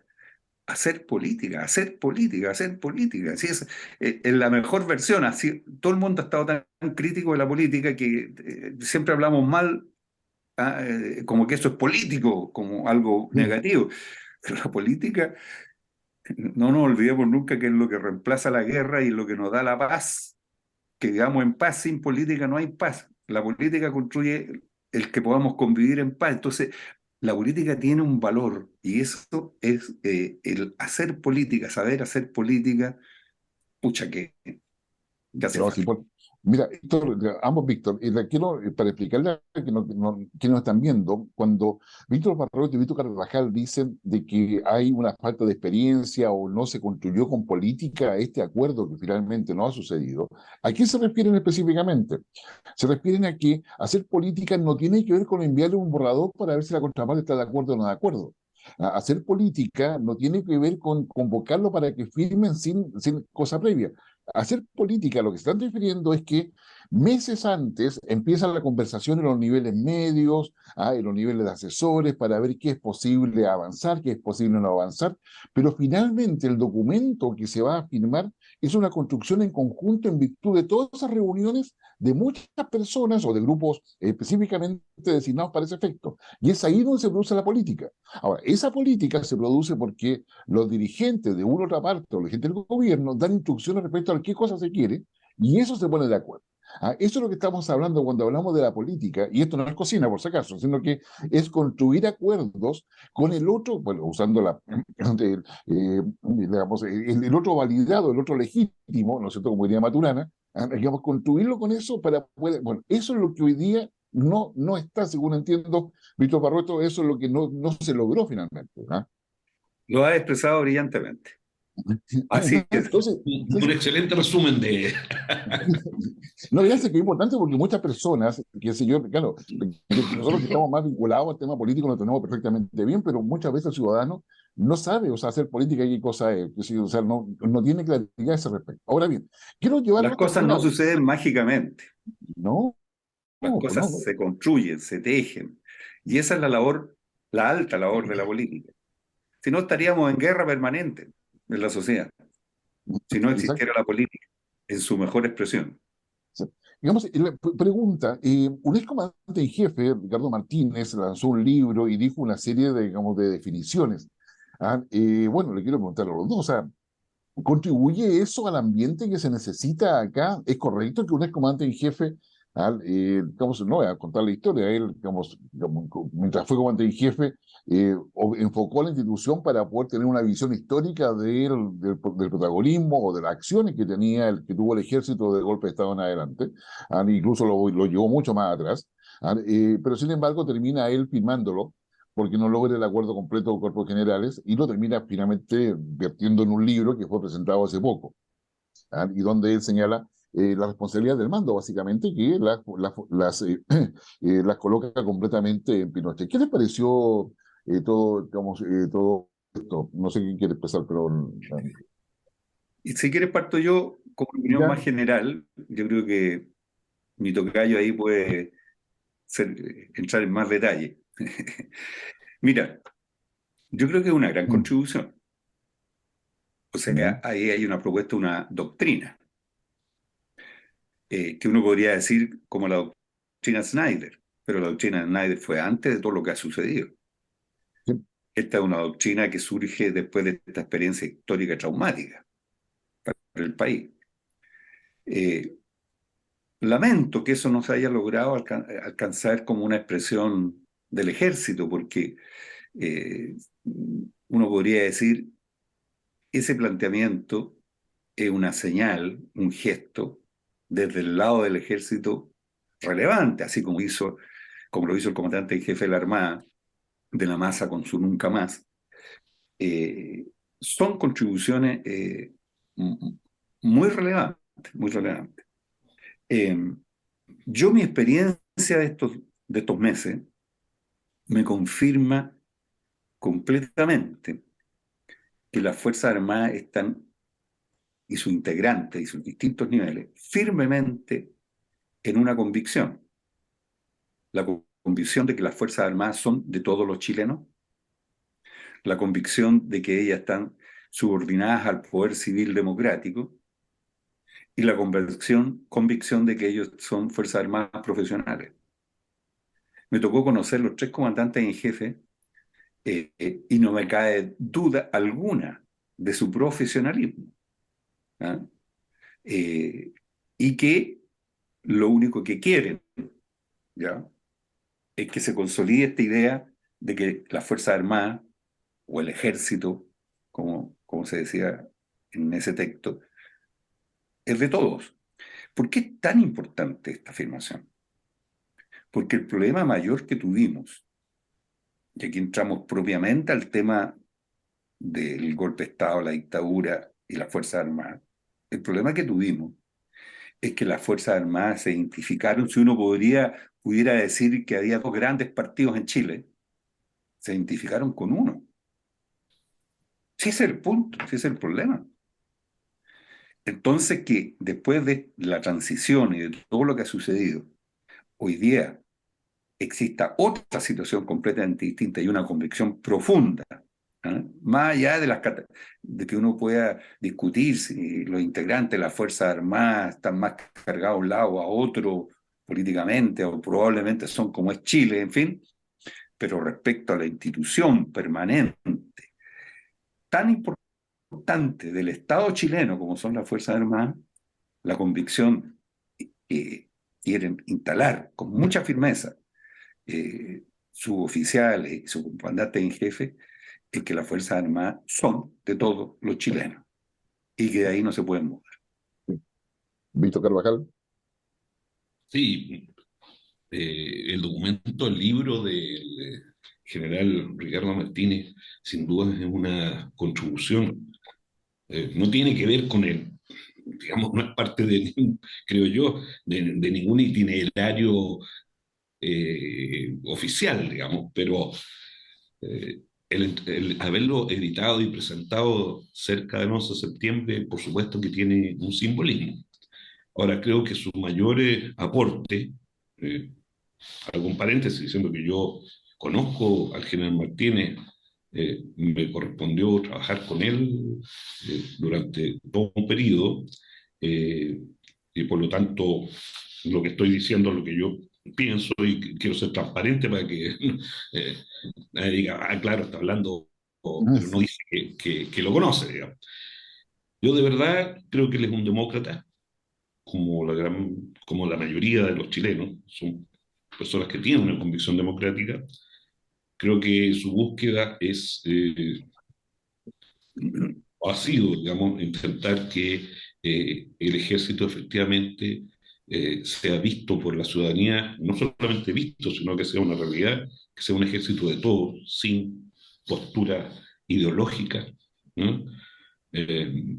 hacer política, hacer política, hacer política. Así es, en la mejor versión. Así, todo el mundo ha estado tan crítico de la política que siempre hablamos mal, como que eso es político, como algo negativo. Pero la política, no nos olvidemos nunca que es lo que reemplaza la guerra y lo que nos da la paz. Que vivamos en paz, sin política no hay paz. La política construye el que podamos convivir en paz. Entonces, la política tiene un valor y eso es el hacer política, saber hacer política, pucha, que hace no, sí, falta. mira, ambos Víctor, quiero, para explicarle a que nos están viendo, cuando Víctor Barroso y Víctor Carvajal dicen de que hay una falta de experiencia o no se construyó con política este acuerdo que finalmente no ha sucedido, ¿a qué se refieren específicamente? Se refieren a que hacer política no tiene que ver con enviarle un borrador para ver si la contraparte está de acuerdo o no de acuerdo. Hacer política no tiene que ver con convocarlo para que firmen sin cosa previa. Hacer política, lo que se están refiriendo es que meses antes empieza la conversación en los niveles medios, en los niveles de asesores, para ver qué es posible avanzar, qué es posible no avanzar, pero finalmente el documento que se va a firmar es una construcción en conjunto en virtud de todas esas reuniones de muchas personas o de grupos específicamente designados para ese efecto. Y es ahí donde se produce la política. Ahora, esa política se produce porque los dirigentes de una u otra parte o los dirigentes del gobierno dan instrucciones respecto a qué cosa se quiere y eso se pone de acuerdo. Eso es lo que estamos hablando cuando hablamos de la política, y esto no es cocina, por si acaso, sino que es construir acuerdos con el otro, bueno, usando digamos, el otro validado, el otro legítimo, ¿no es cierto?, como diría Maturana, digamos, construirlo con eso para poder, bueno, eso es lo que hoy día no está, según entiendo, Víctor Barroeto, eso es lo que no se logró finalmente. Lo ha expresado brillantemente. Así es. Entonces, Un excelente resumen de... no, ya sé que es importante porque muchas personas, qué sé yo, claro, nosotros que estamos más vinculados al tema político lo tenemos perfectamente bien, pero muchas veces el ciudadano no sabe, o sea, hacer política y qué cosa es, qué sé yo, o sea, no tiene claridad a ese respecto. Ahora bien, quiero llevarlo Las hasta cosas algún no lado. suceden mágicamente. No, Las pues no, cosas se construyen, se tejen. Y esa es la labor, la alta labor de la política. Si no, estaríamos en guerra permanente en la sociedad, si no exacto. existiera la política en su mejor expresión. Digamos, la pregunta, un ex comandante en jefe, Ricardo Martínez, lanzó un libro y dijo una serie de, digamos, de definiciones. Bueno, le quiero preguntar a los dos, o sea, ¿contribuye eso al ambiente que se necesita acá? ¿Es correcto que un ex comandante en jefe, digamos, no voy a contar la historia, él, digamos, mientras fue comandante en jefe, enfocó a la institución para poder tener una visión histórica del protagonismo o de las acciones que tenía que tuvo el ejército del golpe de Estado en adelante, incluso lo llevó mucho más atrás, pero sin embargo termina él firmándolo porque no logra el acuerdo completo de cuerpos generales y lo termina finalmente vertiendo en un libro que fue presentado hace poco, y donde él señala la responsabilidad del mando, básicamente, que las coloca completamente en Pinochet. ¿Qué les pareció todo, digamos, todo esto? No sé quién quiere empezar, pero... Y si quieres parto yo con una opinión ya, más general. Yo creo que mi tocayo ahí puede entrar en más detalle. Mira, yo creo que es una gran contribución. O ya, sea, ahí hay una propuesta, una doctrina, que uno podría decir como la doctrina Snyder, pero la doctrina Snyder fue antes de todo lo que ha sucedido. sí, Esta es una doctrina que surge después de esta experiencia histórica traumática para el país. Eh, Lamento que eso no se haya logrado alcanzar como una expresión del ejército, porque eh, uno podría decir, ese planteamiento es una señal, un gesto desde el lado del ejército relevante, así como lo hizo el comandante en jefe de la Armada, de la masa con su nunca más. Eh, Son contribuciones muy relevantes, muy relevantes. Eh, mi experiencia de estos meses me confirma completamente que las Fuerzas Armadas están, y sus integrantes y sus distintos niveles, firmemente en una convicción. La convicción de que las Fuerzas Armadas son de todos los chilenos, la convicción de que ellas están subordinadas al poder civil democrático y la convicción de que ellos son Fuerzas Armadas profesionales. Me tocó conocer los tres comandantes en jefe y no me cae duda alguna de su profesionalismo. ¿Ah? Y que lo único que quieren, ¿ya?, es que se consolide esta idea de que las Fuerzas Armadas o el ejército, como se decía en ese texto, es de todos. ¿Por qué es tan importante esta afirmación? Porque el problema mayor que tuvimos, y aquí entramos propiamente al tema del golpe de Estado, la dictadura y las Fuerzas Armadas, el problema que tuvimos es que las Fuerzas Armadas se identificaron, si uno pudiera decir que había dos grandes partidos en Chile, se identificaron con uno. Sí, ese es el punto, sí, ese es el problema. Entonces, que después de la transición y de todo lo que ha sucedido, hoy día exista otra situación completamente distinta y una convicción profunda ¿ah? Más allá de que uno pueda discutir si los integrantes de las Fuerzas Armadas están más cargados a un lado o a otro políticamente, o probablemente son como es Chile, en fin, pero respecto a la institución permanente tan importante del Estado chileno como son las Fuerzas Armadas, la convicción que quieren instalar con mucha firmeza suboficiales y subcomandantes en jefe, es que las Fuerzas Armadas son de todos los chilenos y que de ahí no se pueden mover. Víctor Carvajal. Sí, el documento, el libro del general Ricardo Martínez, sin duda es una contribución. No tiene que ver con el, digamos, no es parte de, creo yo, de ningún itinerario oficial, digamos, pero el haberlo editado y presentado cerca del 11 de septiembre, por supuesto que tiene un simbolismo. Ahora, creo que su mayor aporte, eh, hago un paréntesis diciendo que yo conozco al general Martínez, me correspondió trabajar con él durante todo un periodo, eh, y por lo tanto lo que estoy diciendo es lo que yo pienso y quiero ser transparente para que nadie diga, ah, claro, está hablando, pero no dice que lo conoce, digamos. Yo de verdad creo que él es un demócrata, como la mayoría de los chilenos, son personas que tienen una convicción democrática. Creo que su búsqueda ha sido, digamos, intentar que el ejército efectivamente sea visto por la ciudadanía, no solamente visto, sino que sea una realidad, que sea un ejército de todos, sin postura ideológica, ¿no? Eh,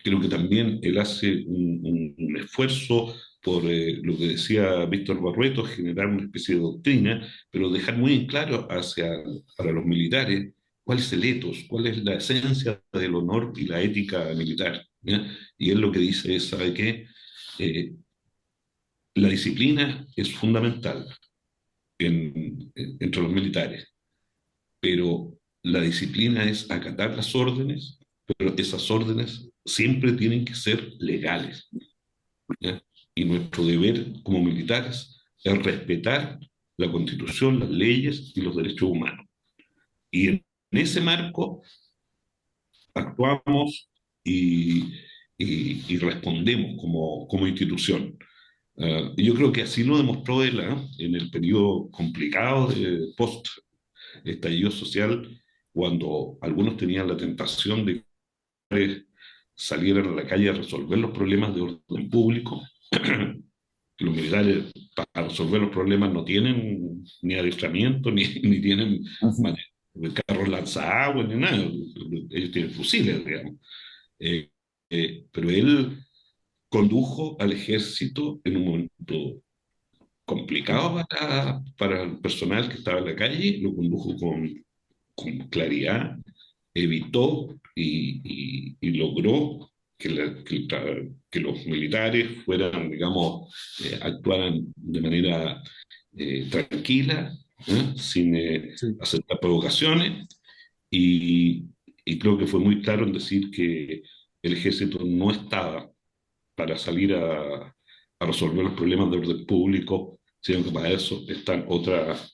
Creo que también él hace un esfuerzo por lo que decía Víctor Barrueto, generar una especie de doctrina, pero dejar muy en claro para los militares cuál es el ethos, cuál es la esencia del honor y la ética militar, ¿ya? Y él lo que dice es, ¿sabe qué? La disciplina es fundamental entre los militares, pero la disciplina es acatar las órdenes, pero esas órdenes siempre tienen que ser legales, ¿ya? Y nuestro deber como militares es respetar la Constitución, las leyes y los derechos humanos. Y en ese marco actuamos y respondemos como institución. Y yo creo que así lo demostró él, en el periodo complicado de post-estallido social, cuando algunos tenían la tentación de salieran a la calle a resolver los problemas de orden público. Los militares para resolver los problemas no tienen ni adiestramiento, ni tienen carros lanzaagüas, ni nada. Ellos tienen fusiles, digamos. Eh, pero él condujo al ejército en un momento complicado para el personal que estaba en la calle, lo condujo con claridad, evitó y logró que los militares fueran, digamos, actuaran de manera tranquila, sin Sí. aceptar provocaciones, y, y creo que fue muy claro en decir que el ejército no estaba para salir a resolver los problemas de orden público, sino que para eso están otras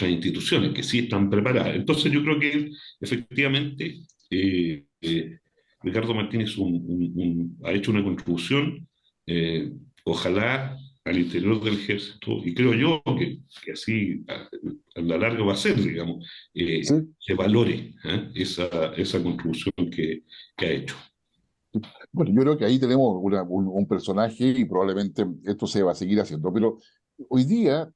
instituciones que sí están preparadas. Entonces yo creo que efectivamente eh, eh, Ricardo Martínez ha hecho una contribución, eh, ojalá al interior del ejército, y creo yo que así a la larga va a ser, digamos, Sí. se valore esa contribución que ha hecho. Bueno, yo creo que ahí tenemos un personaje y probablemente esto se va a seguir haciendo, pero hoy día,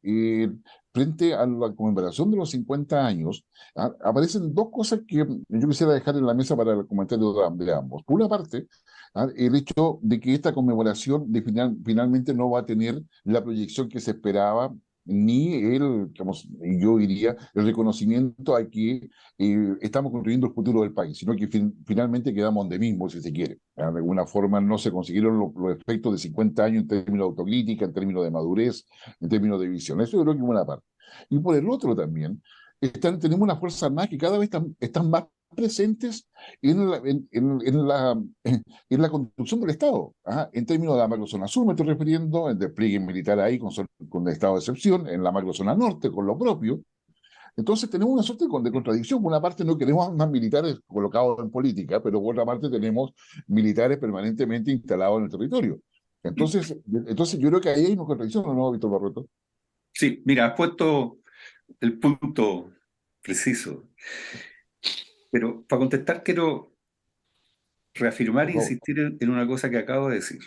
frente a la conmemoración de los 50 años, aparecen dos cosas que yo quisiera dejar en la mesa para el comentario de ambos. Por una parte, el hecho de que esta conmemoración finalmente no va a tener la proyección que se esperaba, ni digamos, yo diría, el reconocimiento a que estamos construyendo el futuro del país, sino que finalmente quedamos donde mismo, si se quiere. De alguna forma no se consiguieron los efectos de 50 años en términos de autocrítica, en términos de madurez, en términos de visión. Eso yo creo que es una parte. Y por el otro también, tenemos unas Fuerzas Armadas que cada vez están más presentes en la construcción del Estado. ¿Ah? En términos de la macrozona sur me estoy refiriendo, el despliegue militar ahí con estado de excepción, en la macrozona norte con lo propio. Entonces tenemos una suerte de contradicción. Por una parte no queremos más militares colocados en política, pero por otra parte tenemos militares permanentemente instalados en el territorio. Entonces yo creo que ahí hay una contradicción, ¿o no, Víctor Barroso? Sí, mira, has puesto el punto preciso, pero para contestar quiero reafirmar Por e favor. insistir en una cosa que acabo de decir.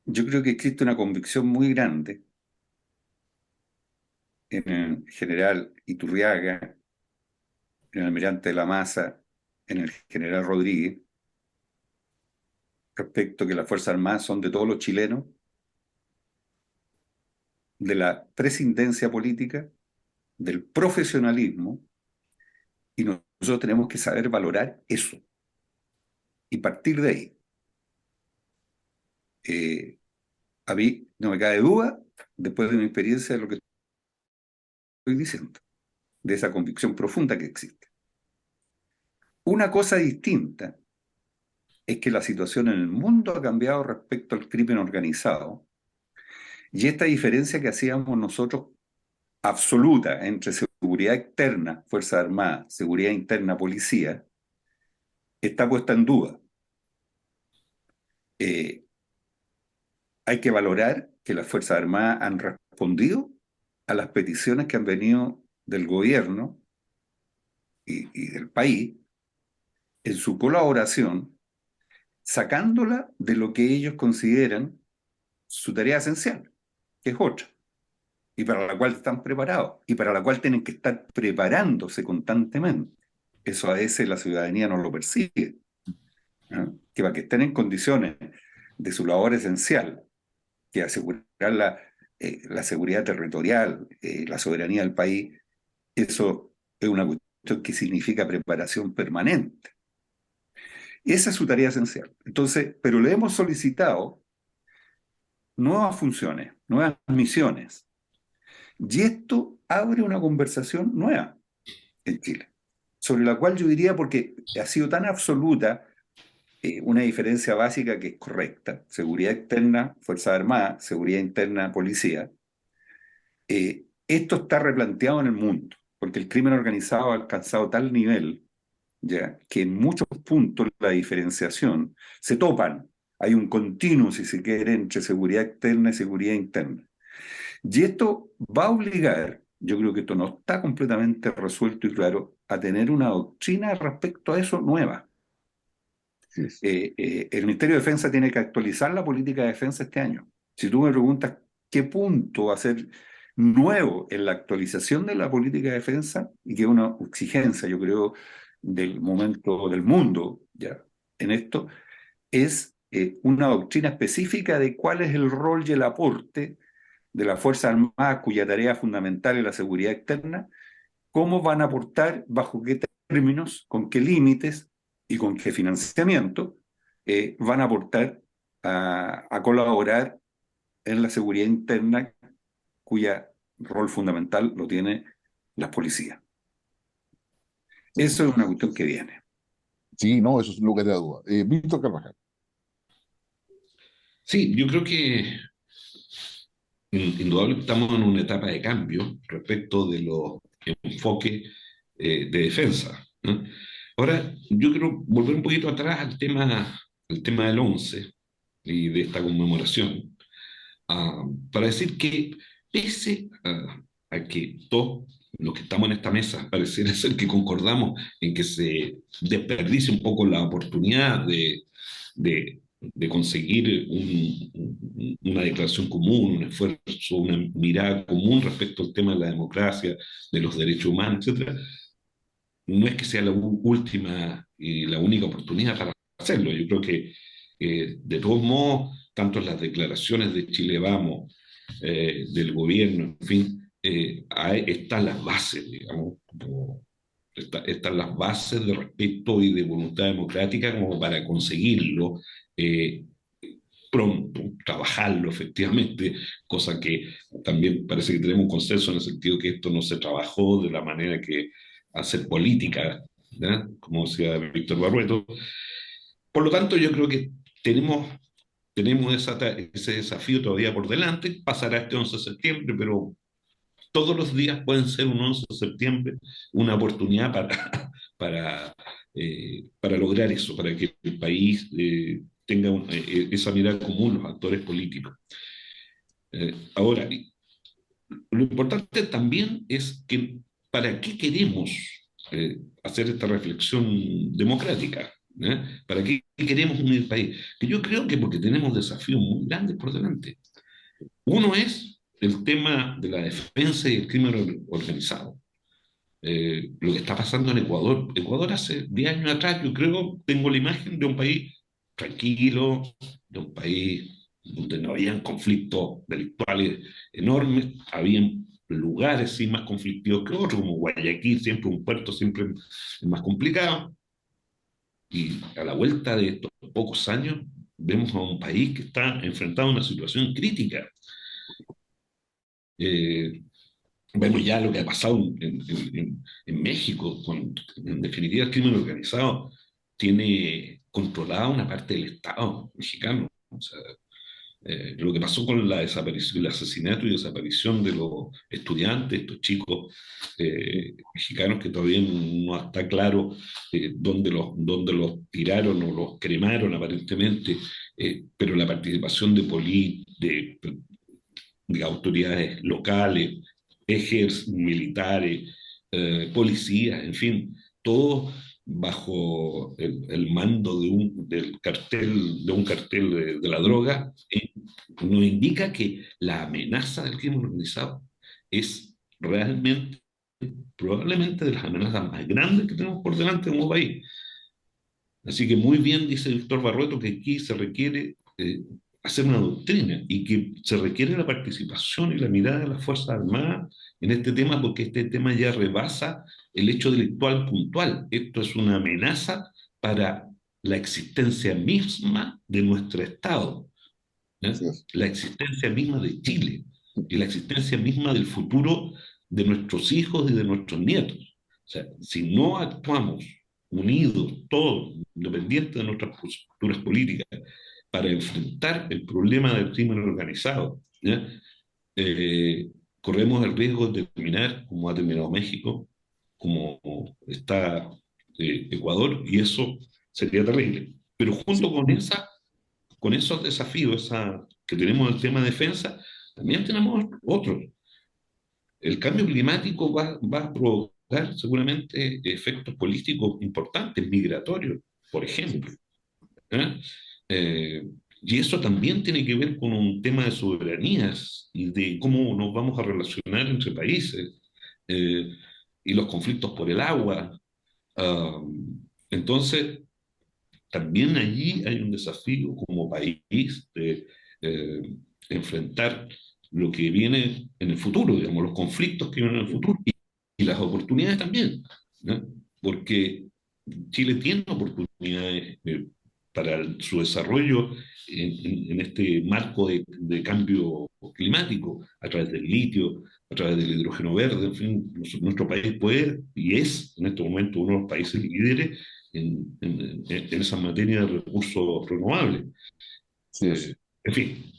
Yo creo que existe una convicción muy grande en el general Iturriaga, en el almirante Lamasza, en el general Rodríguez, respecto a que las Fuerzas Armadas son de todos los chilenos, de la prescindencia política, del profesionalismo, y nosotros tenemos que saber valorar eso y partir de ahí. A mí no me cabe duda, después de mi experiencia, de lo que estoy diciendo, de esa convicción profunda que existe. Una cosa distinta es que la situación en el mundo ha cambiado respecto al crimen organizado, y esta diferencia que hacíamos nosotros absoluta entre seguridad externa, Fuerzas Armadas, seguridad interna, policía, está puesta en duda. Eh, Hay que valorar que las Fuerzas Armadas han respondido a las peticiones que han venido del gobierno y del país en su colaboración, sacándola de lo que ellos consideran su tarea esencial, que es otra, y para la cual están preparados, y para la cual tienen que estar preparándose constantemente. Eso a veces la ciudadanía no lo persigue, ¿no? Que para que estén en condiciones de su labor esencial, que asegurar la seguridad territorial, la soberanía del país, eso es una cuestión que significa preparación permanente. Esa es su tarea esencial. Entonces, pero le hemos solicitado nuevas funciones, nuevas misiones. Y esto abre una conversación nueva en Chile, sobre la cual yo diría, porque ha sido tan absoluta una diferencia básica que es correcta: seguridad externa, Fuerzas Armadas, seguridad interna, policía. Esto está replanteado en el mundo, porque el crimen organizado ha alcanzado tal nivel, ya, que en muchos puntos la diferenciación se topan. Hay un continuo, si se quiere, entre seguridad externa y seguridad interna. Y esto va a obligar, yo creo que esto no está completamente resuelto y claro, a tener una doctrina respecto a eso nueva. Sí. El Ministerio de Defensa tiene que actualizar la política de defensa este año. Si tú me preguntas qué punto va a ser nuevo en la actualización de la política de defensa, y que es una exigencia, yo creo, del momento del mundo ya en esto, es una doctrina específica de cuál es el rol y el aporte de las Fuerzas Armadas, cuya tarea fundamental es la seguridad externa, cómo van a aportar, bajo qué términos, con qué límites y con qué financiamiento van a aportar a colaborar en la seguridad interna, cuya rol fundamental lo tiene las policías. Eso es una cuestión que viene. Sí, no, eso es lugar de duda. Víctor Carvajal. Sí, yo creo que indudablemente estamos en una etapa de cambio respecto de los enfoques de defensa, ¿no? Ahora, yo quiero volver un poquito atrás al tema del 11 y de esta conmemoración, para decir que pese a que todos los que estamos en esta mesa pareciera ser que concordamos en que se desperdicia un poco la oportunidad de conseguir una declaración común, un esfuerzo, una mirada común respecto al tema de la democracia, de los derechos humanos, etcétera. No es que sea la última y la única oportunidad para hacerlo. Yo creo que, de todos modos, tanto en las declaraciones de Chile Vamos, del gobierno, en fin, están las bases, digamos, están las bases de respeto y de voluntad democrática como para conseguirlo, pronto, trabajarlo efectivamente, cosa que también parece que tenemos un consenso en el sentido que esto no se trabajó de la manera que hacer política, ¿ya? Como decía Víctor Barrueto. Por lo tanto, yo creo que tenemos ese desafío todavía por delante, pasará este 11 de septiembre, pero todos los días pueden ser un 11 de septiembre una oportunidad para lograr eso, para que el país tenga esa mirada común, los actores políticos. Ahora, lo importante también es que ¿para qué queremos hacer esta reflexión democrática? ¿Para qué queremos unir el país? Que yo creo que porque tenemos desafíos muy grandes por delante. Uno es el tema de la defensa y el crimen organizado. Lo que está pasando en Ecuador. Ecuador hace 10 años atrás, yo creo, tengo la imagen de un país tranquilo, de un país donde no habían conflictos delictuales enormes, habían lugares sí más conflictivos que otros, como Guayaquil, siempre un puerto, siempre es más complicado. Y a la vuelta de estos pocos años, vemos a un país que está enfrentado a una situación crítica. Eh, Vemos ya lo que ha pasado en México, en definitiva el crimen organizado tiene controlada una parte del Estado mexicano. O sea, lo que pasó con la desaparición, el asesinato y desaparición de los estudiantes, estos chicos mexicanos que todavía no está claro dónde los tiraron o los cremaron aparentemente, pero la participación de autoridades locales, ejércitos, militares, policías, en fin, todo bajo el mando de un cartel de la droga, nos indica que la amenaza del crimen organizado es realmente, probablemente de las amenazas más grandes que tenemos por delante como país. Así que muy bien dice Víctor Barrueto que aquí se requiere hacer una doctrina y que se requiere la participación y la mirada de las Fuerzas Armadas en este tema porque este tema ya rebasa el hecho delictual puntual. Esto es una amenaza para la existencia misma de nuestro Estado, ¿ya? Así es. La existencia misma de Chile y la existencia misma del futuro de nuestros hijos y de nuestros nietos. O sea, si no actuamos unidos, todos, independientes de nuestras posturas políticas, para enfrentar el problema del crimen organizado, ¿ya? Eh, corremos el riesgo de terminar como ha terminado México, como está Ecuador, y eso sería terrible. Pero junto con esos desafíos que tenemos en el tema de defensa, también tenemos otros. El cambio climático va a provocar seguramente efectos políticos importantes, migratorios, por ejemplo. ¿Eh? Eh, y eso también tiene que ver con un tema de soberanías y de cómo nos vamos a relacionar entre países eh, y los conflictos por el agua. Ah, entonces, también allí hay un desafío como país de enfrentar lo que viene en el futuro, digamos, los conflictos que vienen en el futuro y las oportunidades también, ¿no? Porque Chile tiene oportunidades para su desarrollo en este marco de cambio climático, a través del litio, a través del hidrógeno verde, en fin, nuestro país puede y es en este momento uno de los países líderes en esa materia de recursos renovables. Así es. En fin.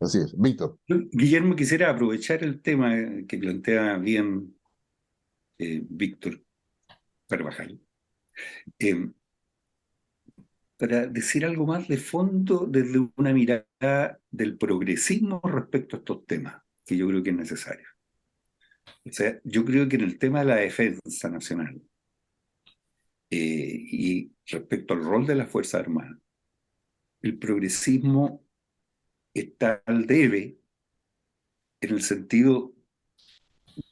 Así es. Víctor. Guillermo, quisiera aprovechar el tema que plantea bien Víctor Carvajal, para decir algo más de fondo desde una mirada del progresismo respecto a estos temas, que yo creo que es necesario. O sea, yo creo que en el tema de la defensa nacional y respecto al rol de las Fuerzas Armadas, el progresismo está al debe en el sentido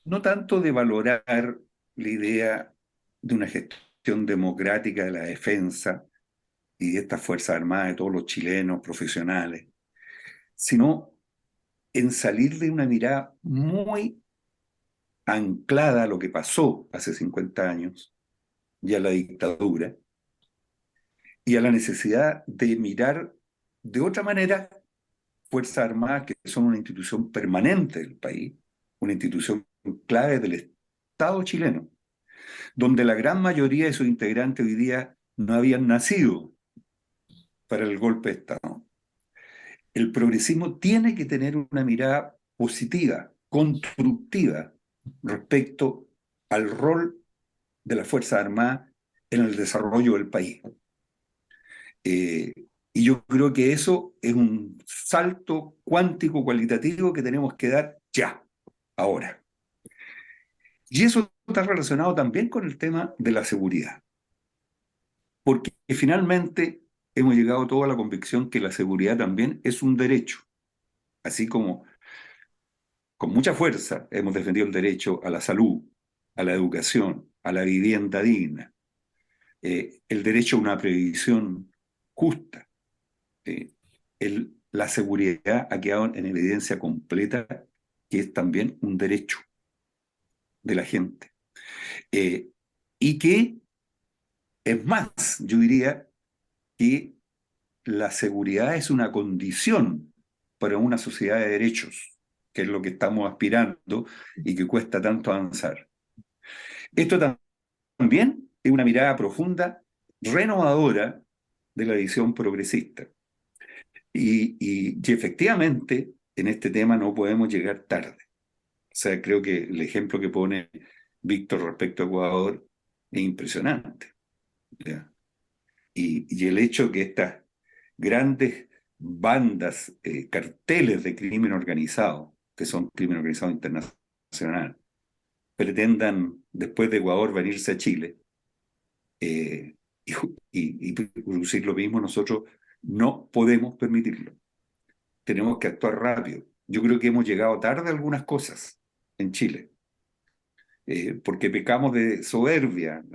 no tanto de valorar la idea de una gestión democrática de la defensa y de estas Fuerzas Armadas, de todos los chilenos profesionales, sino en salir de una mirada muy anclada a lo que pasó hace 50 años y a la dictadura, y a la necesidad de mirar de otra manera, Fuerzas Armadas, que son una institución permanente del país, una institución clave del Estado chileno, donde la gran mayoría de sus integrantes hoy día no habían nacido para el golpe de Estado. El progresismo tiene que tener una mirada positiva, constructiva, respecto al rol de las Fuerzas Armadas en el desarrollo del país. Y yo creo que eso es un salto cuántico cualitativo que tenemos que dar ya, ahora. Y eso está relacionado también con el tema de la seguridad, porque finalmente hemos llegado todos a la convicción que la seguridad también es un derecho, así como con mucha fuerza hemos defendido el derecho a la salud, a la educación, a la vivienda digna, el derecho a una previsión justa. La seguridad ha quedado en evidencia completa que es también un derecho de la gente. Y que, es más, yo diría que la seguridad es una condición para una sociedad de derechos, que es lo que estamos aspirando y que cuesta tanto avanzar. Esto también es una mirada profunda, renovadora de la visión progresista. Y efectivamente, en este tema no podemos llegar tarde. O sea, creo que el ejemplo que pone Víctor respecto a Ecuador es impresionante. ¿Ya? Y el hecho que estas grandes bandas, carteles de crimen organizado, que son crimen organizado internacional, pretendan después de Ecuador venirse a Chile y producir lo mismo, nosotros no podemos permitirlo. Tenemos que actuar rápido. Yo creo que hemos llegado tarde a algunas cosas en Chile, porque pecamos de soberbia.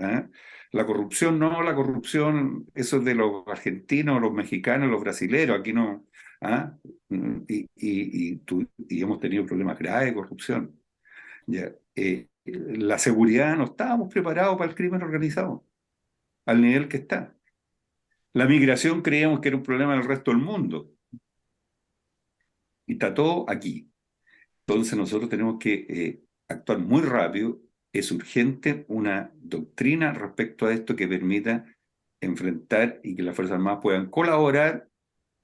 La corrupción no, la corrupción, eso es de los argentinos, los mexicanos, los brasileros, aquí no. ¿Ah? Y hemos tenido problemas graves de corrupción. Ya. La seguridad, no estábamos preparados para el crimen organizado, al nivel que está. La migración creíamos que era un problema del resto del mundo. Y está todo aquí. Entonces nosotros tenemos que actuar muy rápido. Es urgente una doctrina respecto a esto que permita enfrentar y que las Fuerzas Armadas puedan colaborar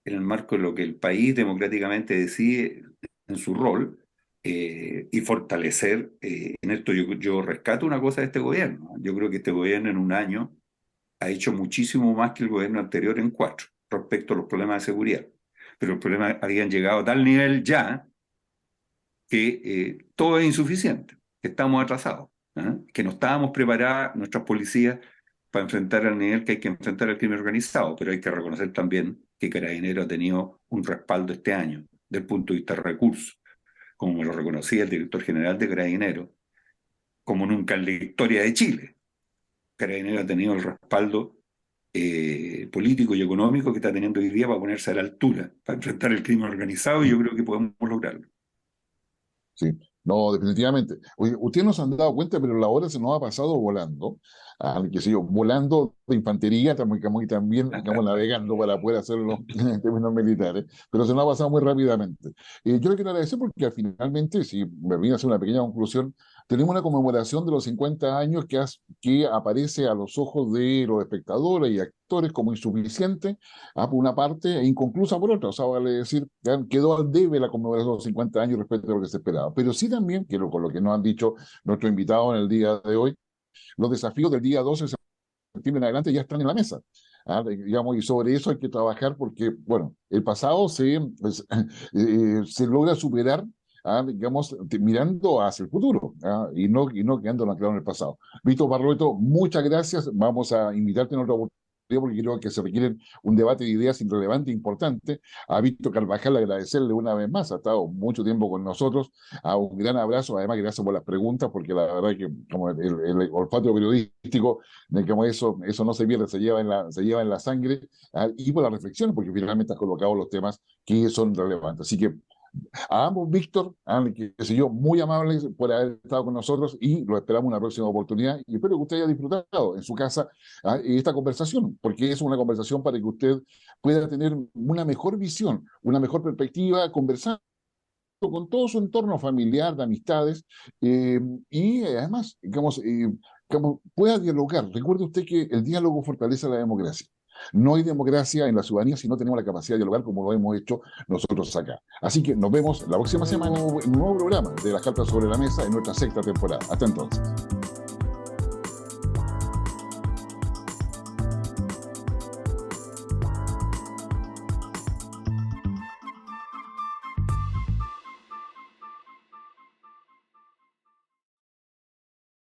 en el marco de lo que el país democráticamente decide en su rol y fortalecer. En esto yo rescato una cosa de este gobierno. Yo creo que este gobierno en un año ha hecho muchísimo más que el gobierno anterior en 4 respecto a los problemas de seguridad. Pero los problemas habían llegado a tal nivel ya que todo es insuficiente, que estamos atrasados, que no estábamos preparadas nuestras policías para enfrentar al nivel que hay que enfrentar al crimen organizado, pero hay que reconocer también que Carabineros ha tenido un respaldo este año, desde el punto de vista de recursos, como me lo reconocía el director general de Carabineros, como nunca en la historia de Chile. Carabineros ha tenido el respaldo político y económico que está teniendo hoy día para ponerse a la altura, para enfrentar el crimen organizado, y yo creo que podemos lograrlo. Sí, no, definitivamente. Oye, ustedes no se han dado cuenta, pero la hora se nos ha pasado volando, qué sé yo, volando de infantería, estamos también, digamos, navegando para poder hacerlo en términos militares, pero se nos ha pasado muy rápidamente. Yo le quiero agradecer porque finalmente, si me viene a hacer una pequeña conclusión, tenemos una conmemoración de los 50 años que aparece a los ojos de los espectadores y actores como insuficiente por una parte e inconclusa por otra. O sea, vale decir, quedó al debe la conmemoración de los 50 años respecto a lo que se esperaba. Pero sí también, con lo que nos han dicho nuestros invitados en el día de hoy, los desafíos del día 12 de septiembre en adelante ya están en la mesa. Digamos, y sobre eso hay que trabajar porque, bueno, el pasado se logra superar, digamos, mirando hacia el futuro, y no quedando anclado en el pasado. Víctor Barrueto, muchas gracias. Vamos a invitarte en otra oportunidad porque creo que se requiere un debate de ideas relevante e importante. A Víctor Carvajal agradecerle una vez más, ha estado mucho tiempo con nosotros. Un gran abrazo, además gracias por las preguntas, porque la verdad es que como el olfato periodístico, como eso no se pierde, se lleva en la sangre, y por las reflexiones, porque finalmente has colocado los temas que son relevantes. Así que A ambos, Víctor, que sé yo, muy amables por haber estado con nosotros y lo esperamos en una próxima oportunidad y espero que usted haya disfrutado en su casa esta conversación, porque es una conversación para que usted pueda tener una mejor visión, una mejor perspectiva, conversar con todo su entorno familiar, de amistades, y además, digamos, pueda dialogar. Recuerde usted que el diálogo fortalece la democracia. No hay democracia en la ciudadanía si no tenemos la capacidad de dialogar como lo hemos hecho nosotros acá. Así que nos vemos la próxima semana en un nuevo programa de las cartas sobre la mesa en nuestra sexta temporada. Hasta entonces.